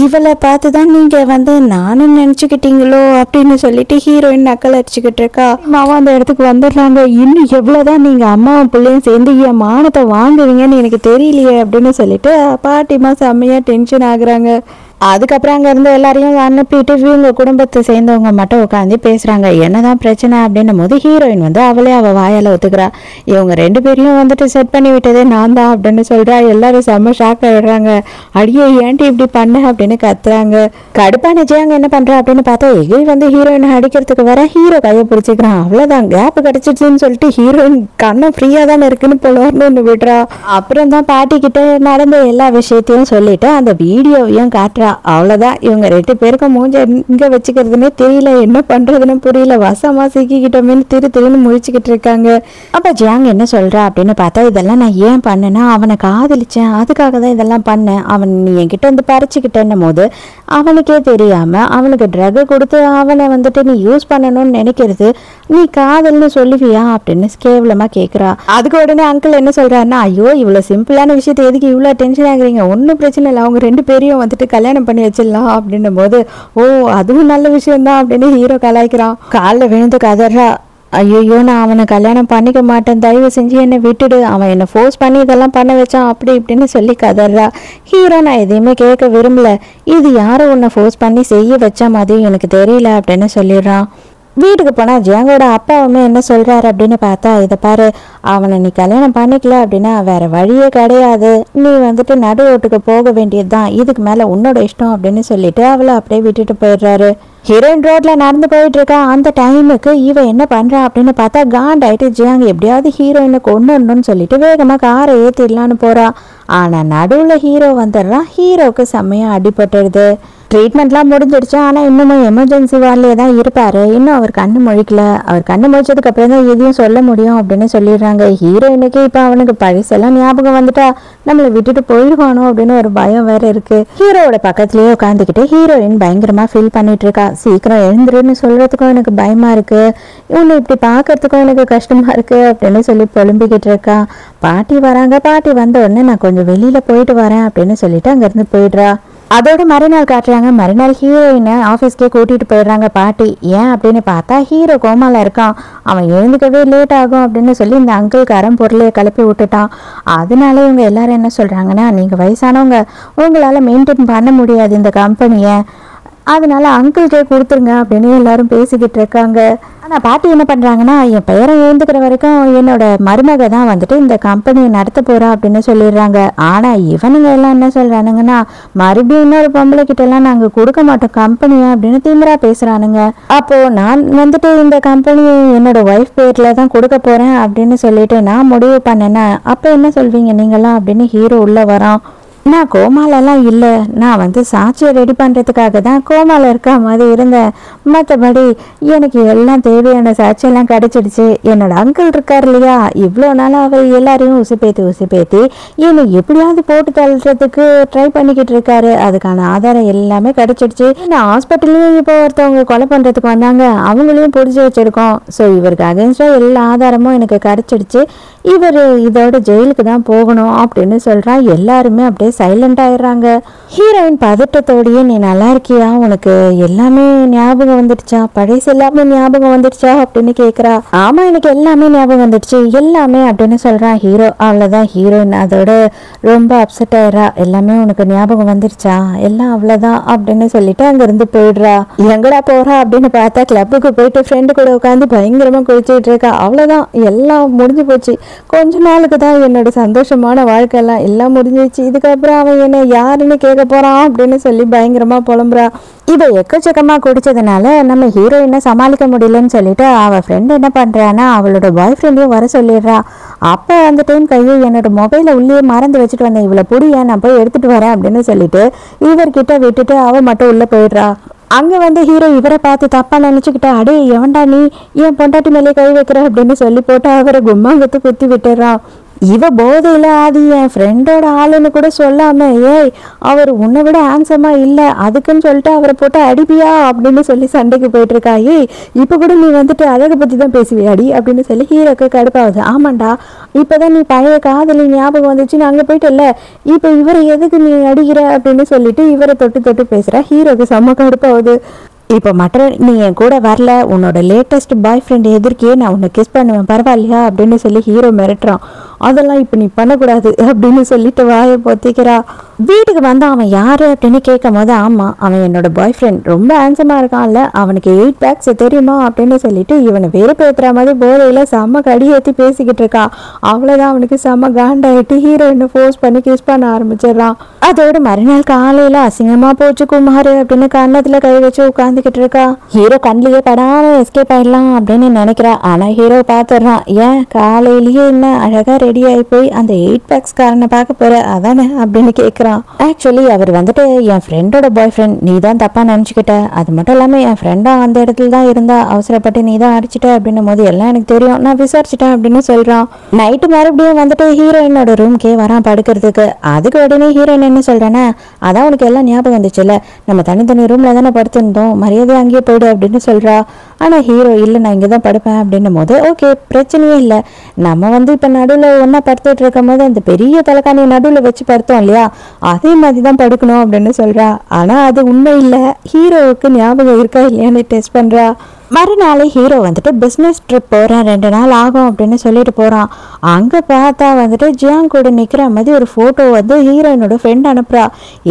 இவளை பார்த்து தான் நீங்கள் நானும் நினச்சிக்கிட்டீங்களோ அப்படின்னு சொல்லிட்டு ஹீரோயின் நக்கல் அடிச்சுக்கிட்டு இருக்கா. அம்மாவும் அந்த இடத்துக்கு வந்துடுறாங்க. இன்னும் எவ்வளோதான் நீங்கள் அம்மாவும் பிள்ளையும் சேர்ந்து என் மானத்தை வாங்குவீங்கன்னு எனக்கு தெரியலையே அப்படின்னு சொல்லிட்டு பாட்டிமா செம்மையாக டென்ஷன் ஆகுறாங்க. அதுக்கப்புறம் அங்கேருந்து எல்லாரையும் அனுப்பிட்டு இவங்க குடும்பத்தை சேர்ந்தவங்க மட்டும் உட்காந்து பேசுகிறாங்க. என்னதான் பிரச்சனை அப்படின்னும் போது ஹீரோயின் அவளே அவள் வாயால் ஒத்துக்கிறா. இவங்க ரெண்டு பேரையும் செட் பண்ணி விட்டதே நான் தான் அப்படின்னு சொல்கிறா. எல்லாரும் செம்ம ஷாக் ஆகிடுறாங்க. அடியே ஏன்ட்டி இப்படி பண்ண அப்படின்னு கத்துறாங்க. கடுப்பான ஜியாங்க என்ன பண்ணுறா அப்படின்னு பார்த்தா எகில் ஹீரோயினை அடிக்கிறதுக்கு வர ஹீரோ கையை பிடிச்சிக்கிறான். அவ்வளோதான், கேப் கிடச்சிச்சுன்னு சொல்லிட்டு ஹீரோயின் கண்ணம் ஃப்ரீயாக தானே இருக்குன்னு போலன்னு விடுறா. அப்புறம் தான் பாட்டிக்கிட்ட நடந்த எல்லா விஷயத்தையும் சொல்லிட்டு அந்த வீடியோவையும் காட்டுறா. அவ்வளவுதான், இவங்க ரெண்டு பேருக்கும் மூஞ்ச எங்க வச்சுக்கிறதுனே தெரியல, என்ன பண்றதுன்னு புரியல, வசமா சிக்கிக்கிட்டோமேனு திருன்னு முழிச்சுக்கிட்டு இருக்காங்க. அப்ப ஜியாங் என்ன சொல்றா அப்படின்னு பார்த்தா, இதெல்லாம் நான் ஏன் பண்ணேன்னா அவனை காதலிச்சேன், அதுக்காக தான் இதெல்லாம் பண்ணேன். அவன் நீ என்கிட்ட பறிச்சுக்கிட்டேன்னும் போது அவனுக்கே தெரியாம அவனுக்கு ட்ரக் கொடுத்து அவனை நீ யூஸ் பண்ணணும்னு நினைக்கிறது நீ காதல்னு சொல்லுவியா அப்படின்னு கேவலமா கேட்குறா. அதுக்கு உடனே அங்கிள் என்ன சொல்றாருன்னா, ஐயோ இவ்வளோ சிம்பிளான விஷயத்தை எதுக்கு இவ்வளோ டென்ஷன் ஆகுறீங்க, ஒன்றும் பிரச்சனை இல்லை, அவங்க ரெண்டு பேரையும் கல்யாணம் பண்ணி வச்சிடலாம் அப்படின்னும் போது ஓ அதுவும் நல்ல விஷயம்தான் அப்படின்னு ஹீரோ கலாய்க்கிறான். காலில் விழுந்து கதறா. ஐயோ நான் அவனை கல்யாணம் பண்ணிக்க மாட்டேன், தயவு செஞ்சு என்னை விட்டுடு, அவன் என்னை ஃபோர்ஸ் பண்ணி இதெல்லாம் பண்ண வச்சான் அப்படி இப்படின்னு சொல்லி கதறா. ஹீரோ நான் எதையுமே கேட்க விரும்பல, இது யாரும் உன்னை ஃபோர்ஸ் பண்ணி செய்ய வச்சா மாதிரி எனக்கு தெரியல அப்படின்னு சொல்லிடுறான். வீட்டுக்கு போனால் ஜியாங்கோட அப்பாவுமே என்ன சொல்கிறாரு அப்படின்னு பார்த்தா, இதை பாரு, அவனை நீ கல்யாணம் பண்ணிக்கல அப்படின்னா வேற வழியே கிடையாது, நீ நடு ரோட்டுக்கு போக வேண்டியது தான், இதுக்கு மேலே உன்னோட இஷ்டம் அப்படின்னு சொல்லிட்டு அவளை அப்படியே விட்டுட்டு போயிடுறாரு. ஹீரோயின் ரோட்ல நடந்து போயிட்டு இருக்கா. அந்த டைமுக்கு இவ என்ன பண்றா அப்படின்னு பார்த்தா காண்டாயிட்டு ஜியாங் எப்படியாவது ஹீரோயினை கொண்டுன்னு சொல்லிட்டு வேகமா காரை ஏற்றிடலான்னு போறா. ஆனா நடுவுல ஹீரோ வந்துடுறான். ஹீரோவுக்கு செம்மையா அடிபட்டுடுது. ட்ரீட்மெண்ட்லாம் முடிஞ்சிடுச்சு. ஆனால் இன்னமும் எமர்ஜென்சி வார்டிலே தான் இருப்பார். இன்னும் அவர் கண்ணு முழிக்கல. அவர் கண்ணு முழிச்சதுக்கு அப்புறம் தான் எதையும் சொல்ல முடியும் அப்படின்னு சொல்லிடுறாங்க. ஹீரோயினுக்கு இப்போ அவனுக்கு பழசெல்லாம் ஞாபகம் வந்துட்டா நம்மளை விட்டுட்டு போயிடுவானோ அப்படின்னு ஒரு பயம் வேற இருக்கு. ஹீரோவோட பக்கத்துலேயே உட்காந்துக்கிட்டு ஹீரோயின் பயங்கரமா ஃபீல் பண்ணிட்டு இருக்கா. சீக்கிரம் எழுந்துருன்னு சொல்றதுக்கும் எனக்கு பயமா இருக்கு, இவனை இப்படி பார்க்கறதுக்கும் எனக்கு கஷ்டமா இருக்கு அப்படின்னு சொல்லி புலம்பிக்கிட்டு இருக்கா. பாட்டி வராங்க. பாட்டி வந்த உடனே நான் கொஞ்சம் வெளியில போயிட்டு வரேன் அப்படின்னு சொல்லிட்டு அங்கிருந்து போயிடுறா. அதோட மறுநாள் காட்டுறாங்க. மறுநாள் ஹீரோயினை ஆஃபீஸ்க்கே கூட்டிகிட்டு போயிடுறாங்க பாட்டி. ஏன் அப்படின்னு பார்த்தா ஹீரோ கோமால இருக்கான், அவன் எழுந்துக்கவே லேட் ஆகும் அப்படின்னு சொல்லி இந்த அங்கிள்காரன் பொருளையை கிளப்பி விட்டுட்டான். அதனால இவங்க எல்லாரும் என்ன சொல்கிறாங்கன்னா, நீங்கள் வயசானவங்க, உங்களால் மெயின்டைன் பண்ண முடியாது இந்த கம்பெனியை, அதனால அங்கிள்கே கொடுத்துருங்க அப்படின்னு எல்லாரும் பேசிக்கிட்டு இருக்காங்க. ஆனால் பாட்டி என்ன பண்ணுறாங்கன்னா, என் பெயரை எழுந்துக்கிற வரைக்கும் என்னோட மருமக தான் இந்த கம்பெனியை நடத்த போகிறா அப்படின்னு சொல்லிடுறாங்க. ஆனால் இவனுங்க எல்லாம் என்ன சொல்கிறானுங்கன்னா, மறுபடியும் இன்னொரு பொம்பளை கிட்டலாம் நாங்கள் கொடுக்க மாட்டோம் கம்பெனியை அப்படின்னு திமிரா பேசுகிறானுங்க. அப்போது நான் இந்த கம்பெனியை என்னோட ஒய்ஃப் பேரில் தான் கொடுக்க போகிறேன் அப்படின்னு சொல்லிட்டு நான் முடிவு பண்ணேன்னா அப்போ என்ன சொல்வீங்க நீங்களாம் அப்படின்னு ஹீரோ உள்ளே வரான். நான் கோமாலெல்லாம் இல்லை, நான் சாட்சியை ரெடி பண்ணுறதுக்காக தான் கோமால இருக்க மாதிரி இருந்தேன், மற்றபடி எனக்கு எல்லாம் தேவையான சாட்சியெல்லாம் கிடச்சிடுச்சு. என்னோட அங்கிள் இருக்கார் இல்லையா, இவ்வளோ நாள் அவர் எல்லாரையும் உசுப்பேத்தி என்னை எப்படியாவது போட்டு தள்ளுறதுக்கு ட்ரை பண்ணிக்கிட்டு இருக்காரு. அதுக்கான ஆதாரம் எல்லாமே கிடச்சிடுச்சு. என்ன ஹாஸ்பிட்டல்லையும் இப்போ ஒருத்தவங்க கொலை பண்ணுறதுக்கு வந்தாங்க, அவங்களையும் பிடிச்சி வச்சுருக்கோம். ஸோ இவருக்கு அகேன்ஸ்டாக எல்லா ஆதாரமும் எனக்கு கிடச்சிடுச்சு, இவர் இதோட ஜெயிலுக்கு தான் போகணும் அப்படின்னு சொல்கிறா. எல்லாருமே அப்படியே சைலண்ட் ஆயிடுறாங்க. ஹீரோயின் பதட்டத்தோடையே, நீ நல்லா இருக்கியா, உனக்கு எல்லாமே ஞாபகம் வந்துடுச்சா, பழைசு எல்லாமே ஞாபகம் வந்துடுச்சா அப்படின்னு கேட்குறா. ஆமா எனக்கு எல்லாமே ஞாபகம் வந்துடுச்சு எல்லாமே அப்படின்னு சொல்றான் ஹீரோ. அவ்வளோதான், ஹீரோயின் அதோட ரொம்ப அப்செட் ஆயிடுறா. எல்லாமே உனக்கு ஞாபகம் வந்துடுச்சா, எல்லாம் அவ்வளோதான் அப்படின்னு சொல்லிட்டு அங்கிருந்து போயிடுறா. எங்கடா போறா அப்படின்னு பார்த்தா கிளப்புக்கு போயிட்டு ஃப்ரெண்டு கூட உட்காந்து பயங்கரமா குளிச்சுட்டு இருக்கா. அவ்வளோதான், எல்லாம் முடிஞ்சு போச்சு. கொஞ்ச நாளுக்கு தான் என்னோட சந்தோஷமான வாழ்க்கையெல்லாம் எல்லாம் முடிஞ்சிச்சு, இதுக்கப்புறம் அவன் என்ன யாருன்னு கேட்க போகிறான் அப்படின்னு சொல்லி பயங்கரமாக புலம்புறா. இதை எக்கச்சக்கமாக குடித்ததுனால நம்ம ஹீரோயினை சமாளிக்க முடியலன்னு சொல்லிட்டு அவள் ஃப்ரெண்டு என்ன பண்ணுறான்னா அவளோட பாய் ஃப்ரெண்டையும் வர சொல்லிடுறா. அப்போ அந்த டைம் கையை என்னோட மொபைலை உள்ளே மறந்து வச்சுட்டு வந்தேன், இவ்வளோ புடிய நான் போய் எடுத்துகிட்டு வரேன் அப்படின்னு சொல்லிட்டு இவர்கிட்ட விட்டுட்டு அவள் மட்டும் உள்ளே போயிடுறா. அங்கே வந்து ஹீரோ இவரை பார்த்து தப்பாக நினச்சிக்கிட்டா, அடே எவன்டா நீ என் பொண்டாட்டி மேலே கை வைக்கிற அப்படின்னு சொல்லி போட்டு அவரை கும்மாங்கத்து குத்தி விட்டுறான். இவ போதையில் அது என் ஃப்ரெண்டோட ஆளுன்னு கூட சொல்லாம, ஏய் அவர் உன்னை விட ஹேண்ட்ஸமா இல்லை அதுக்குன்னு சொல்லிட்டு அவரை போட்டு அடிப்பியா அப்படின்னு சொல்லி சண்டைக்கு போயிட்டு இருக்கா. ஏய் இப்போ கூட நீ வந்துட்டு அழகை பற்றி தான் பேசுவியாடி அப்படின்னு சொல்லி ஹீரோக்கு கடுப்பாகுது. ஆமாண்டா இப்போதான் நீ பழைய காதலி ஞாபகம் வந்துச்சு, நான் அங்கே போயிட்டு இல்லை இப்போ இவரை எதுக்கு நீ அடிக்கிற அப்படின்னு சொல்லிட்டு இவரை தொட்டு தொட்டு பேசுகிறா. ஹீரோக்கு செம்ம கடுப்பாகுது. இப்போ மற்ற நீ என் கூட வரல, உன்னோட லேட்டஸ்ட் பாய் ஃப்ரெண்டு எதிர்க்கே நான் உன்னை கிஸ் பண்ணுவேன் பரவாயில்லையா அப்படின்னு சொல்லி ஹீரோ மிரட்டுறான். அதெல்லாம் இப்போ நீ பண்ணக்கூடாது அப்படின்னு சொல்லிட்டு வாயை பொத்திக்கிறா. வீட்டுக்கு வந்து அவன் யாரு அப்படின்னு கேட்கும் போது, ஆமாம் அவன் என்னோட பாய் ஃப்ரெண்ட், ரொம்ப ஹேண்ட்ஸமாக இருக்கான்ல, அவனுக்கு 8 பேக்ஸ் தெரியுமா அப்படின்னு சொல்லிட்டு இவனை வெறுப்பேற்றுற மாதிரி போதையில் செம்ம கடி ஏற்றி பேசிக்கிட்டு இருக்கா. அவ்வளோதான் அவனுக்கு செம்ம காண்டாயிட்டு ஹீரோயினை ஃபோர்ஸ் பண்ணி கிஸ் பண்ண ஆரம்பிச்சிடுறான். அதோட மறுநாள் காலையில் அசிங்கமாக போச்சு குமார் அப்படின்னு கன்னத்தில் கை வச்சு உட்காந்துக்கிட்டு இருக்கா. ஹீரோ கண்ணிலேயே படாமல் எஸ்கேப் ஆயிடலாம் அப்படின்னு நினைக்கிறா. ஆனால் ஹீரோ பார்த்துடுறான். ஏன் காலையிலேயே என்ன அழகாக ரெடி ஆகி போய் அந்த 8 பேக்ஸ் காரனை பார்க்க போற அதானே அப்படின்னு கேட்குறான். ஆக்சுவலி அவர் வந்துட்டு என் ஃப்ரெண்டோட பாய் ஃப்ரெண்ட், நீ தான் தப்பாக நினச்சிக்கிட்ட, அது மட்டும் இல்லாமல் என் ஃப்ரெண்டாக அந்த இடத்துல தான் இருந்தா, அவசரப்பட்டு நீ தான் அடிச்சிட்ட அப்படின்னும் போது எல்லாம் எனக்கு தெரியும், நான் விசாரிச்சிட்டேன் அப்படின்னு சொல்கிறான். நைட்டு மறுபடியும் வந்துட்டு ஹீரோயினோட ரூம்க்கே வரான் படுக்கிறதுக்கு. அதுக்கு உடனே ஹீரோயின் என்ன சொல்கிறேன்னா, அதான் உனக்கு எல்லாம் ஞாபகம் வந்துச்சுல்ல, நம்ம தனித்தனி ரூமில் தானே படுத்திருந்தோம், மரியாதை அங்கேயே போய்டு அப்படின்னு சொல்கிறா. ஆனால் ஹீரோ இல்லை நான் இங்கே தான் படுப்பேன் அப்படின்னும் போது, ஓகே பிரச்சனையே இல்லை, நம்ம வந்து இப்போ நடுவில் ஒன்றா படுத்துட்டு இருக்கும் போது அந்த பெரிய தலைக்காணியை நடுவில் வச்சு படுத்தோம் இல்லையா, அதே மாதிரி தான் படுக்கணும் அப்படின்னு சொல்கிறா. ஆனால் அது உண்மை இல்லை, ஹீரோவுக்கு ஞாபகம் இருக்கா இல்லையான்னு டெஸ்ட் பண்ணுறா. மறுநாள் ஹீரோ வந்துட்டு பிஸ்னஸ் ட்ரிப் போகிறேன் 2 நாள் ஆகும் அப்படின்னு சொல்லிட்டு போகிறான். அங்கே பார்த்தா வந்துட்டு ஜியாங் கூட நிற்கிற மாதிரி ஒரு ஃபோட்டோ வந்து ஹீரோயினோட ஃப்ரெண்ட் அனுப்புகிறா.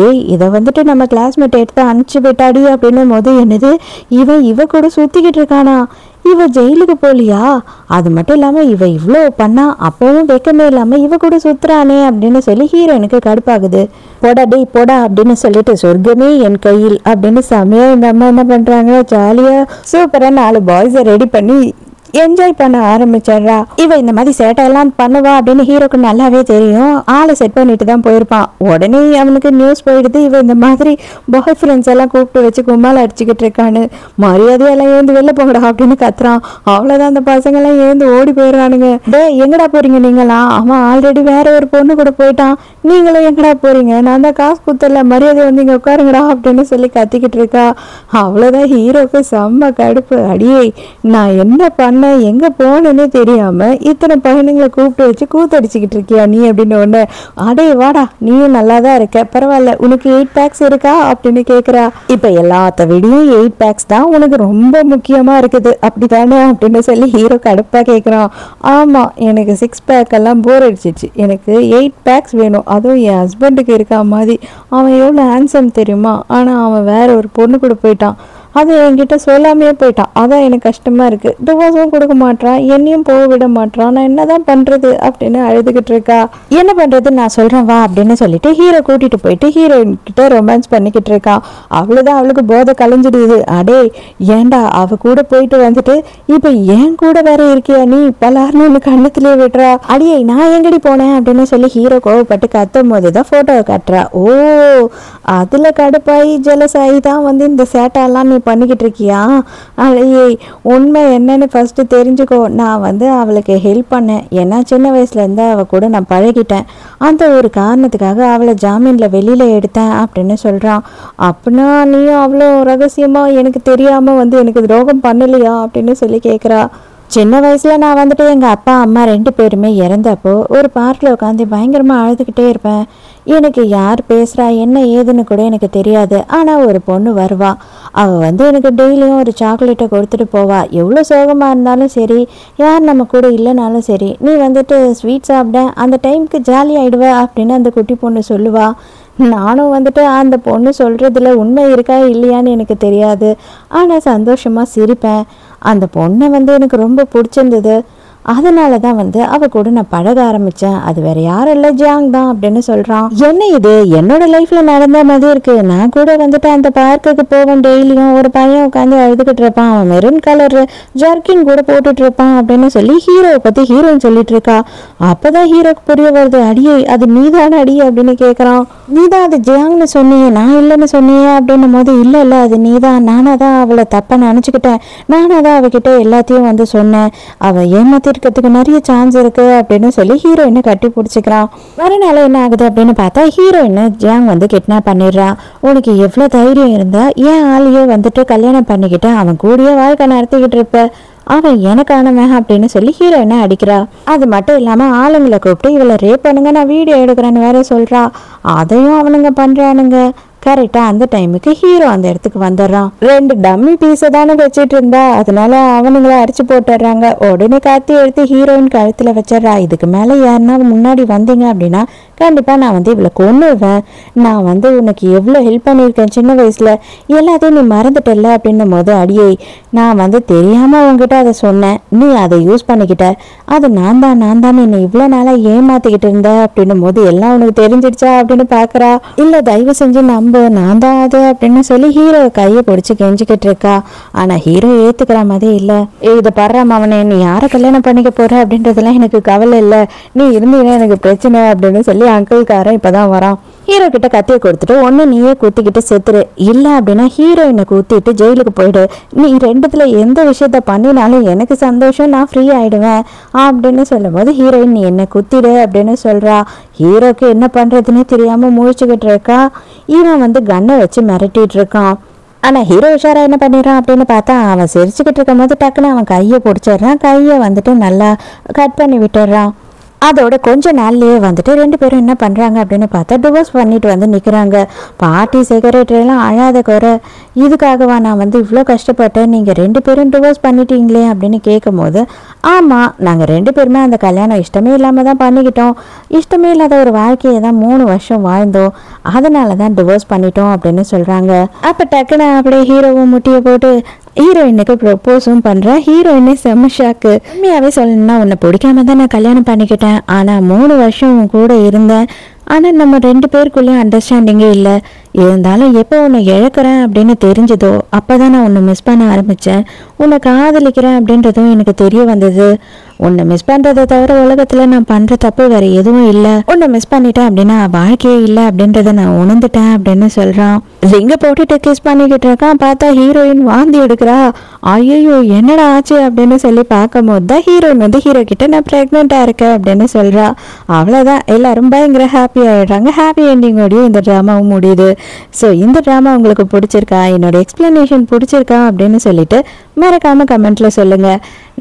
ஏய் இதை வந்துட்டு நம்ம கிளாஸ்மேட் எடுத்து அனுப்பிச்சி விட்டாடி அப்படின்னும் போது, என்னது இவ கூட சுற்றிக்கிட்டு இருக்கானா, இவ ஜெயிலுக்கு போலியா, அது மட்டும் இல்லாமல் இவ இவ்வளோ பண்ணா அப்பவும் வெக்கமே இல்லாமல் இவ கூட சுற்றுறானே அப்படின்னு சொல்லி ஹீரோயினுக்கு கடுப்பாகுது. போடா டேய் போடா அப்படின்னு சொல்லிட்டு சொர்க்கமே என் கையில் அப்படின்னு செமையாக இந்த அம்மா என்ன பண்ணுறாங்க, ஜாலியாக சூப்பராக 4 பாய்ஸை ரெடி பண்ணி என்ஜாய் பண்ண ஆரம்பிச்சிடுறா. இவ இந்த மாதிரி சேட்டையெல்லாம் பண்ணுவா அப்படின்னு ஹீரோக்கு நல்லாவே தெரியும். ஆளை செட் பண்ணிட்டு தான் போயிருப்பான். உடனே அவனுக்கு நியூஸ் போயிடுது, இவ இந்த மாதிரி பாய் ஃப்ரெண்ட்ஸ் எல்லாம் கூப்பிட்டு வச்சு கும்மால் அடிச்சுக்கிட்டு இருக்கான்னு. மரியாதையெல்லாம் ஏந்து வெளில போங்கடா அப்படின்னு கத்துறான். அவ்வளோதான் அந்த பசங்கள்லாம் ஏந்து ஓடி போயிடுறானுங்க. டே எங்கடா போறீங்க நீங்களாம், அவன் ஆல்ரெடி வேற ஒரு பொண்ணு கூட போயிட்டான், நீங்களும் எங்கடா போறீங்க, நான் தான் காசு கொடுத்தல, மரியாதை வந்து இங்கே உட்காருங்கடா அப்படின்னு சொல்லி கத்திக்கிட்டு இருக்கா. அவ்வளோதான் ஹீரோக்கு செம்ம கடுப்பு. அடியே நான் என்ன பண்ண எங்க போனேன்னே தெரியாம இத்தனை பையனுங்களை கூப்பிட்டு வச்சு கூத்தடிச்சுக்கிட்டு இருக்கியா நீ அப்படின்னு ஒண்ணு. அடே வாடா நீயும் நல்லா தான் இருக்க, பரவாயில்ல, உனக்கு 8 பேக்ஸ் இருக்கா அப்படின்னு கேட்குறா. இப்போ எல்லாத்த விடையும் 8 பேக்ஸ் தான் உனக்கு ரொம்ப முக்கியமா இருக்குது அப்படித்தானே அப்படின்னு சொல்லி ஹீரோ கடுப்பா கேட்குறான். ஆமா எனக்கு 6 பேக் எல்லாம் போர் அடிச்சிச்சு, எனக்கு 8 பேக்ஸ் வேணும், அதுவும் என் ஹஸ்பண்டுக்கு இருக்கா மாதிரி. அவன் எவ்வளோ ஹேண்ட்ஸம் தெரியுமா, ஆனால் அவன் வேற ஒரு பொண்ணு கூட போயிட்டான், அது என்கிட்ட சொல்லாமே போயிட்டான், அதான் எனக்கு கஷ்டமா இருக்கு, டிவோர்ஸும் கொடுக்க மாட்டான், என்னையும் போக விட மாட்டான், நான் என்னதான் பண்றது அப்படின்னு அழுதுகிட்டு இருக்கா. என்ன பண்றது நான் சொல்றேன் வா அப்படின்னு சொல்லிட்டு ஹீரோ கூட்டிட்டு போயிட்டு ஹீரோயின் கிட்ட ரொமான்ஸ் பண்ணிக்கிட்டு இருக்கா. அவ்வளவுதான் அவளுக்கு போதை கலைஞ்சிடுது. அடே ஏண்டா அவ கூட போயிட்டு வந்துட்டு இப்ப ஏன் கூட வேற இருக்கியா நீ, பலாருன்னு கண்ணத்திலே விட்டுறா. அடியே நான் எங்கடி போனேன் அப்படின்னு சொல்லி ஹீரோ கோவப்பட்டு கத்தும் போதுதான் போட்டோவை காட்டுறா. ஓ அதுல கடுப்பாயி ஜெலசாயி தான் வந்து இந்த சேட்டாலாம் நீ பண்ணிக்கிட்டு இருக்கியா, அலையே உண்மை என்னன்னு ஃபர்ஸ்ட் தெரிஞ்சுக்கோ. நான் வந்து அவளுக்கு ஹெல்ப் பண்ணேன், ஏன்னா சின்ன வயசுலேருந்து அவள் கூட நான் பழகிட்டேன், அந்த ஒரு காரணத்துக்காக அவளை ஜாமீனில் வெளியில் எடுத்தேன் அப்படின்னு சொல்கிறான். அப்படின்னா நீயும் அவ்வளோ ரகசியமாக எனக்கு தெரியாமல் வந்து எனக்கு துரோகம் பண்ணலையா அப்படின்னு சொல்லி கேட்குறா. சின்ன வயசில் நான் வந்துட்டு எங்கள் அப்பா அம்மா 2 பேருமே இறந்தப்போ ஒரு பார்க்கில் உட்காந்து பயங்கரமாக அழுதுகிட்டே இருப்பேன். எனக்கு யார் பேசுகிறா என்ன ஏதுன்னு கூட எனக்கு தெரியாது. ஆனால் ஒரு பொண்ணு வருவா, அவள் வந்து எனக்கு டெய்லியும் ஒரு சாக்லேட்டை கொடுத்துட்டு போவா. எவ்வளோ சோகமாக இருந்தாலும் சரி, யார் நம்ம கூட இல்லைனாலும் சரி, நீ வந்துட்டு ஸ்வீட் சாப்பிட அந்த டைமுக்கு ஜாலி ஆகிடுவ அப்படின்னு அந்த குட்டி பொண்ணு சொல்லுவா. நானும் வந்துட்டு அந்த பொண்ணு சொல்கிறதுல உண்மை இருக்கா இல்லையான்னு எனக்கு தெரியாது, ஆனால் சந்தோஷமாக சிரிப்பேன். அந்த பொண்ணை வந்து எனக்கு ரொம்ப பிடிச்சிருந்தது. அதனால தான் வந்து அவ கூட நான் பழக ஆரம்பிச்சேன். அது வேற யாரும் இல்லை, ஜியாங் தான் அப்படின்னு சொல்றான். என்ன இது என்னோட லைஃப்ல நடந்த மாதிரி இருக்கு. நான் கூட வந்துட்டு அந்த பார்க்குக்கு போவேன் டெய்லியும். ஒரு பையன் உட்காந்து அழுதுகிட்டு இருப்பான், அவன் மெரூன் கலர் ஜர்க்கின் கூட போட்டுட்டு இருப்பான் அப்படின்னு சொல்லி ஹீரோவை பத்தி ஹீரோயின் சொல்லிட்டு இருக்கா. அப்பதான் ஹீரோக்கு புரிய வருது, அடியே அது நீதான அடி அப்படின்னு கேட்கறான். நீதான் அது ஜியாங்னு சொன்னியே, நான் இல்லைன்னு சொன்னியே அப்படின்னும் போது இல்ல இல்ல அது நீதான், நானா தான் அவளை தப்பா நினைச்சுக்கிட்டேன், நானா தான் அவகிட்ட எல்லாத்தையும் வந்து சொன்னேன், அவ ஏமாத்திருக்கிறதுக்கு நிறைய சான்ஸ் இருக்கு அப்படின்னு சொல்லி ஹீரோயினை கட்டி பிடிச்சிக்கிறான். மறுநாள் என்ன ஆகுது அப்படின்னு பார்த்தா ஹீரோயினை ஜியாங் வந்து கிட்னாப் பண்ணிடுறான். உனக்கு எவ்வளவு தைரியம் இருந்தா ஏன் ஆளையே வந்துட்டு கல்யாணம் பண்ணிக்கிட்டு அவன் கூடயே வாழ்க்கை நடத்திக்கிட்டு இருப்ப, அவன் எனக்கானவன் அப்படின்னு சொல்லி ஹீரோயினை அடிக்கிறா. அது மட்டும் இல்லாம ஆளுங்களை கூப்பிட்டு இவளை ரேப் பண்ணுங்க, நான் வீடியோ எடுக்கிறேன்னு வேற சொல்றா. அதையும் அவனுங்க பண்றானுங்க. கரெக்டா அந்த டைமுக்கு ஹீரோ அந்த இடத்துக்கு வந்துடுறான். 2 டம்மி பீஸை தானே வச்சிட்டு இருந்தா, அதனால அவனுங்களை அடிச்சு போட்டுடுறாங்க. உடனே கத்தி எடுத்து ஹீரோயின் கழுத்துல வச்சிடறா. இதுக்கு மேல யாருன்னா முன்னாடி வந்தீங்க அப்படின்னா கண்டிப்பா நான் வந்து இவளை கொன்னுவேன், நான் வந்து உனக்கு எவ்வளோ ஹெல்ப் பண்ணியிருக்கேன் சின்ன வயசுல, எல்லாத்தையும் நீ மறந்துட்டல அப்படின்னும் போது அடியே நான் வந்து தெரியாம உங்ககிட்ட அதை சொன்னேன், நீ அதை யூஸ் பண்ணிக்கிட்ட, அது நான் தான் என்னை இவ்வளோ நாளா ஏமாத்திக்கிட்டு இருந்த அப்படின்னும் போது எல்லாம் உனக்கு தெரிஞ்சிடுச்சா அப்படின்னு பாக்குறா. இல்ல தயவு செஞ்சு நம்ப, நான் தான் அது அப்படின்னு சொல்லி ஹீரோ கையை பிடிச்சி கெஞ்சிக்கிட்டு இருக்கா. ஆனா ஹீரோ ஏத்துக்கிற மாதிரி இல்ல. இதை படுறாம அவனை நீ யாரை கல்யாணம் பண்ணிக்க போற அப்படின்றதுலாம் எனக்கு கவலை இல்லை, நீ இருந்தீங்கன்னா எனக்கு பிரச்சனை அப்படின்னு சொல்லி அங்கிள்காரன் இப்பதான் வரான். ஹீரோ கிட்ட கத்தியை கொடுத்துட்டு ஒன்னு நீயே குத்திக்கிட்டு செத்துரு, இல்ல அப்படின்னா ஹீரோயினை குத்திட்டு ஜெயிலுக்கு போயிடு, நீ ரெண்டுத்துல எந்த விஷயத்த பண்ணினாலும் எனக்கு சந்தோஷம், நான் ஃப்ரீ ஆயிடுவேன் அப்படின்னு சொல்லும் போது ஹீரோயின் நீ என்ன குத்திடு அப்படின்னு சொல்றா. ஹீரோக்கு என்ன பண்றதுன்னு தெரியாம முழிச்சுக்கிட்டு இருக்கா. இவன் வந்து கண்ணை வச்சு மிரட்டிட்டு இருக்கான். ஆனா ஹீரோ உஷாரா என்ன பண்ணிடுறான் அப்படின்னு பார்த்தா அவன் சிரிச்சுக்கிட்டு இருக்கும் போது டக்குன்னு அவன் கையை பிடிச்சிடுறான். கையை வந்துட்டு நல்லா கட் பண்ணி விட்டுடுறான். அதோட கொஞ்ச நாள்லயே வந்துட்டு 2 பேரும் என்ன பண்றாங்க அப்படின்னு பார்த்தா டிவோர்ஸ் பண்ணிட்டு வந்து நிக்கிறாங்க. பார்ட்டி செக்ரட்டரி எல்லாம் அழாத குறை, இதுக்காகவா நான் வந்து இவ்வளோ கஷ்டப்பட்டேன், நீங்க 2 பேரும் டிவோர்ஸ் பண்ணிட்டீங்களே அப்படின்னு கேட்கும் போது ஆமா நாங்க 2 பேருமே அந்த கல்யாணம் இஷ்டமே இல்லாம தான் பண்ணிக்கிட்டோம், இஷ்டமே இல்லாத ஒரு வாழ்க்கையை தான் 3 வருஷம் வாழ்ந்தோம், அதனாலதான் டிவோர்ஸ் பண்ணிட்டோம் அப்படின்னு சொல்றாங்க. அப்ப டக்குன்னு அப்படியே ஹீரோவும் முட்டியை போட்டு ஹீரோயினுக்கு ப்ரொப்போஸும் பண்ற. ஹீரோயினே செம்ம ஷாக்கு. உண்மையாவே சொல்லணும்னா உன்னை பிடிக்காம தான் நான் கல்யாணம் பண்ணிக்கிட்டேன், ஆனா 3 வருஷம் உன் கூட இருந்தேன், ஆனா நம்ம 2 பேருக்குள்ளேயும் அண்டர்ஸ்டாண்டிங்கே இல்லை, இருந்தாலும் எப்போ உன்னை இழக்கிறேன் அப்படின்னு தெரிஞ்சதோ அப்பதான் நான் உன்னை மிஸ் பண்ண ஆரம்பிச்சேன், உன்னை காதலிக்கிறேன் அப்படின்றதும் எனக்கு தெரிய வந்தது, உன்னை மிஸ் பண்றதை தவிர உலகத்துல நான் பண்ற தப்பு வேற எதுவும் இல்லை, உன்னை மிஸ் பண்ணிட்டேன் அப்படின்னா வாழ்க்கையே இல்லை அப்படின்றத நான் உணர்ந்துட்டேன் அப்படின்னு சொல்றான். ரிங்க போட்டுட்டு கிஸ் பண்ணிக்கிட்டு இருக்கான். பார்த்தா ஹீரோயின் வாந்தி எடுக்கிறா. ஐயோ என்னடா ஆச்சு அப்படின்னு சொல்லி பார்க்கும் போது தான் ஹீரோயின் வந்து ஹீரோ கிட்ட நான் பிரெக்னெண்டா இருக்கேன் அப்படின்னு சொல்றா. அவ்வளவுதான், எல்லாரும் பயங்கர ஹாப்பி ஆயிடுறாங்க. ஹாப்பி எண்டிங்கோடய இந்த ட்ராமாவும் முடியுது. ஸோ இந்த ட்ராமா உங்களுக்கு பிடிச்சிருக்கா, என்னோட எக்ஸ்பிளனேஷன் பிடிச்சிருக்கா அப்படின்னு சொல்லிட்டு மறக்காம கமெண்ட்ல சொல்லுங்க.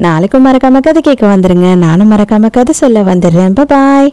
நாளைக்கும் மறக்காம கதை கேட்க வந்துருங்க, நானும் மறக்காம கதை சொல்ல வந்துடுறேன். பாய்.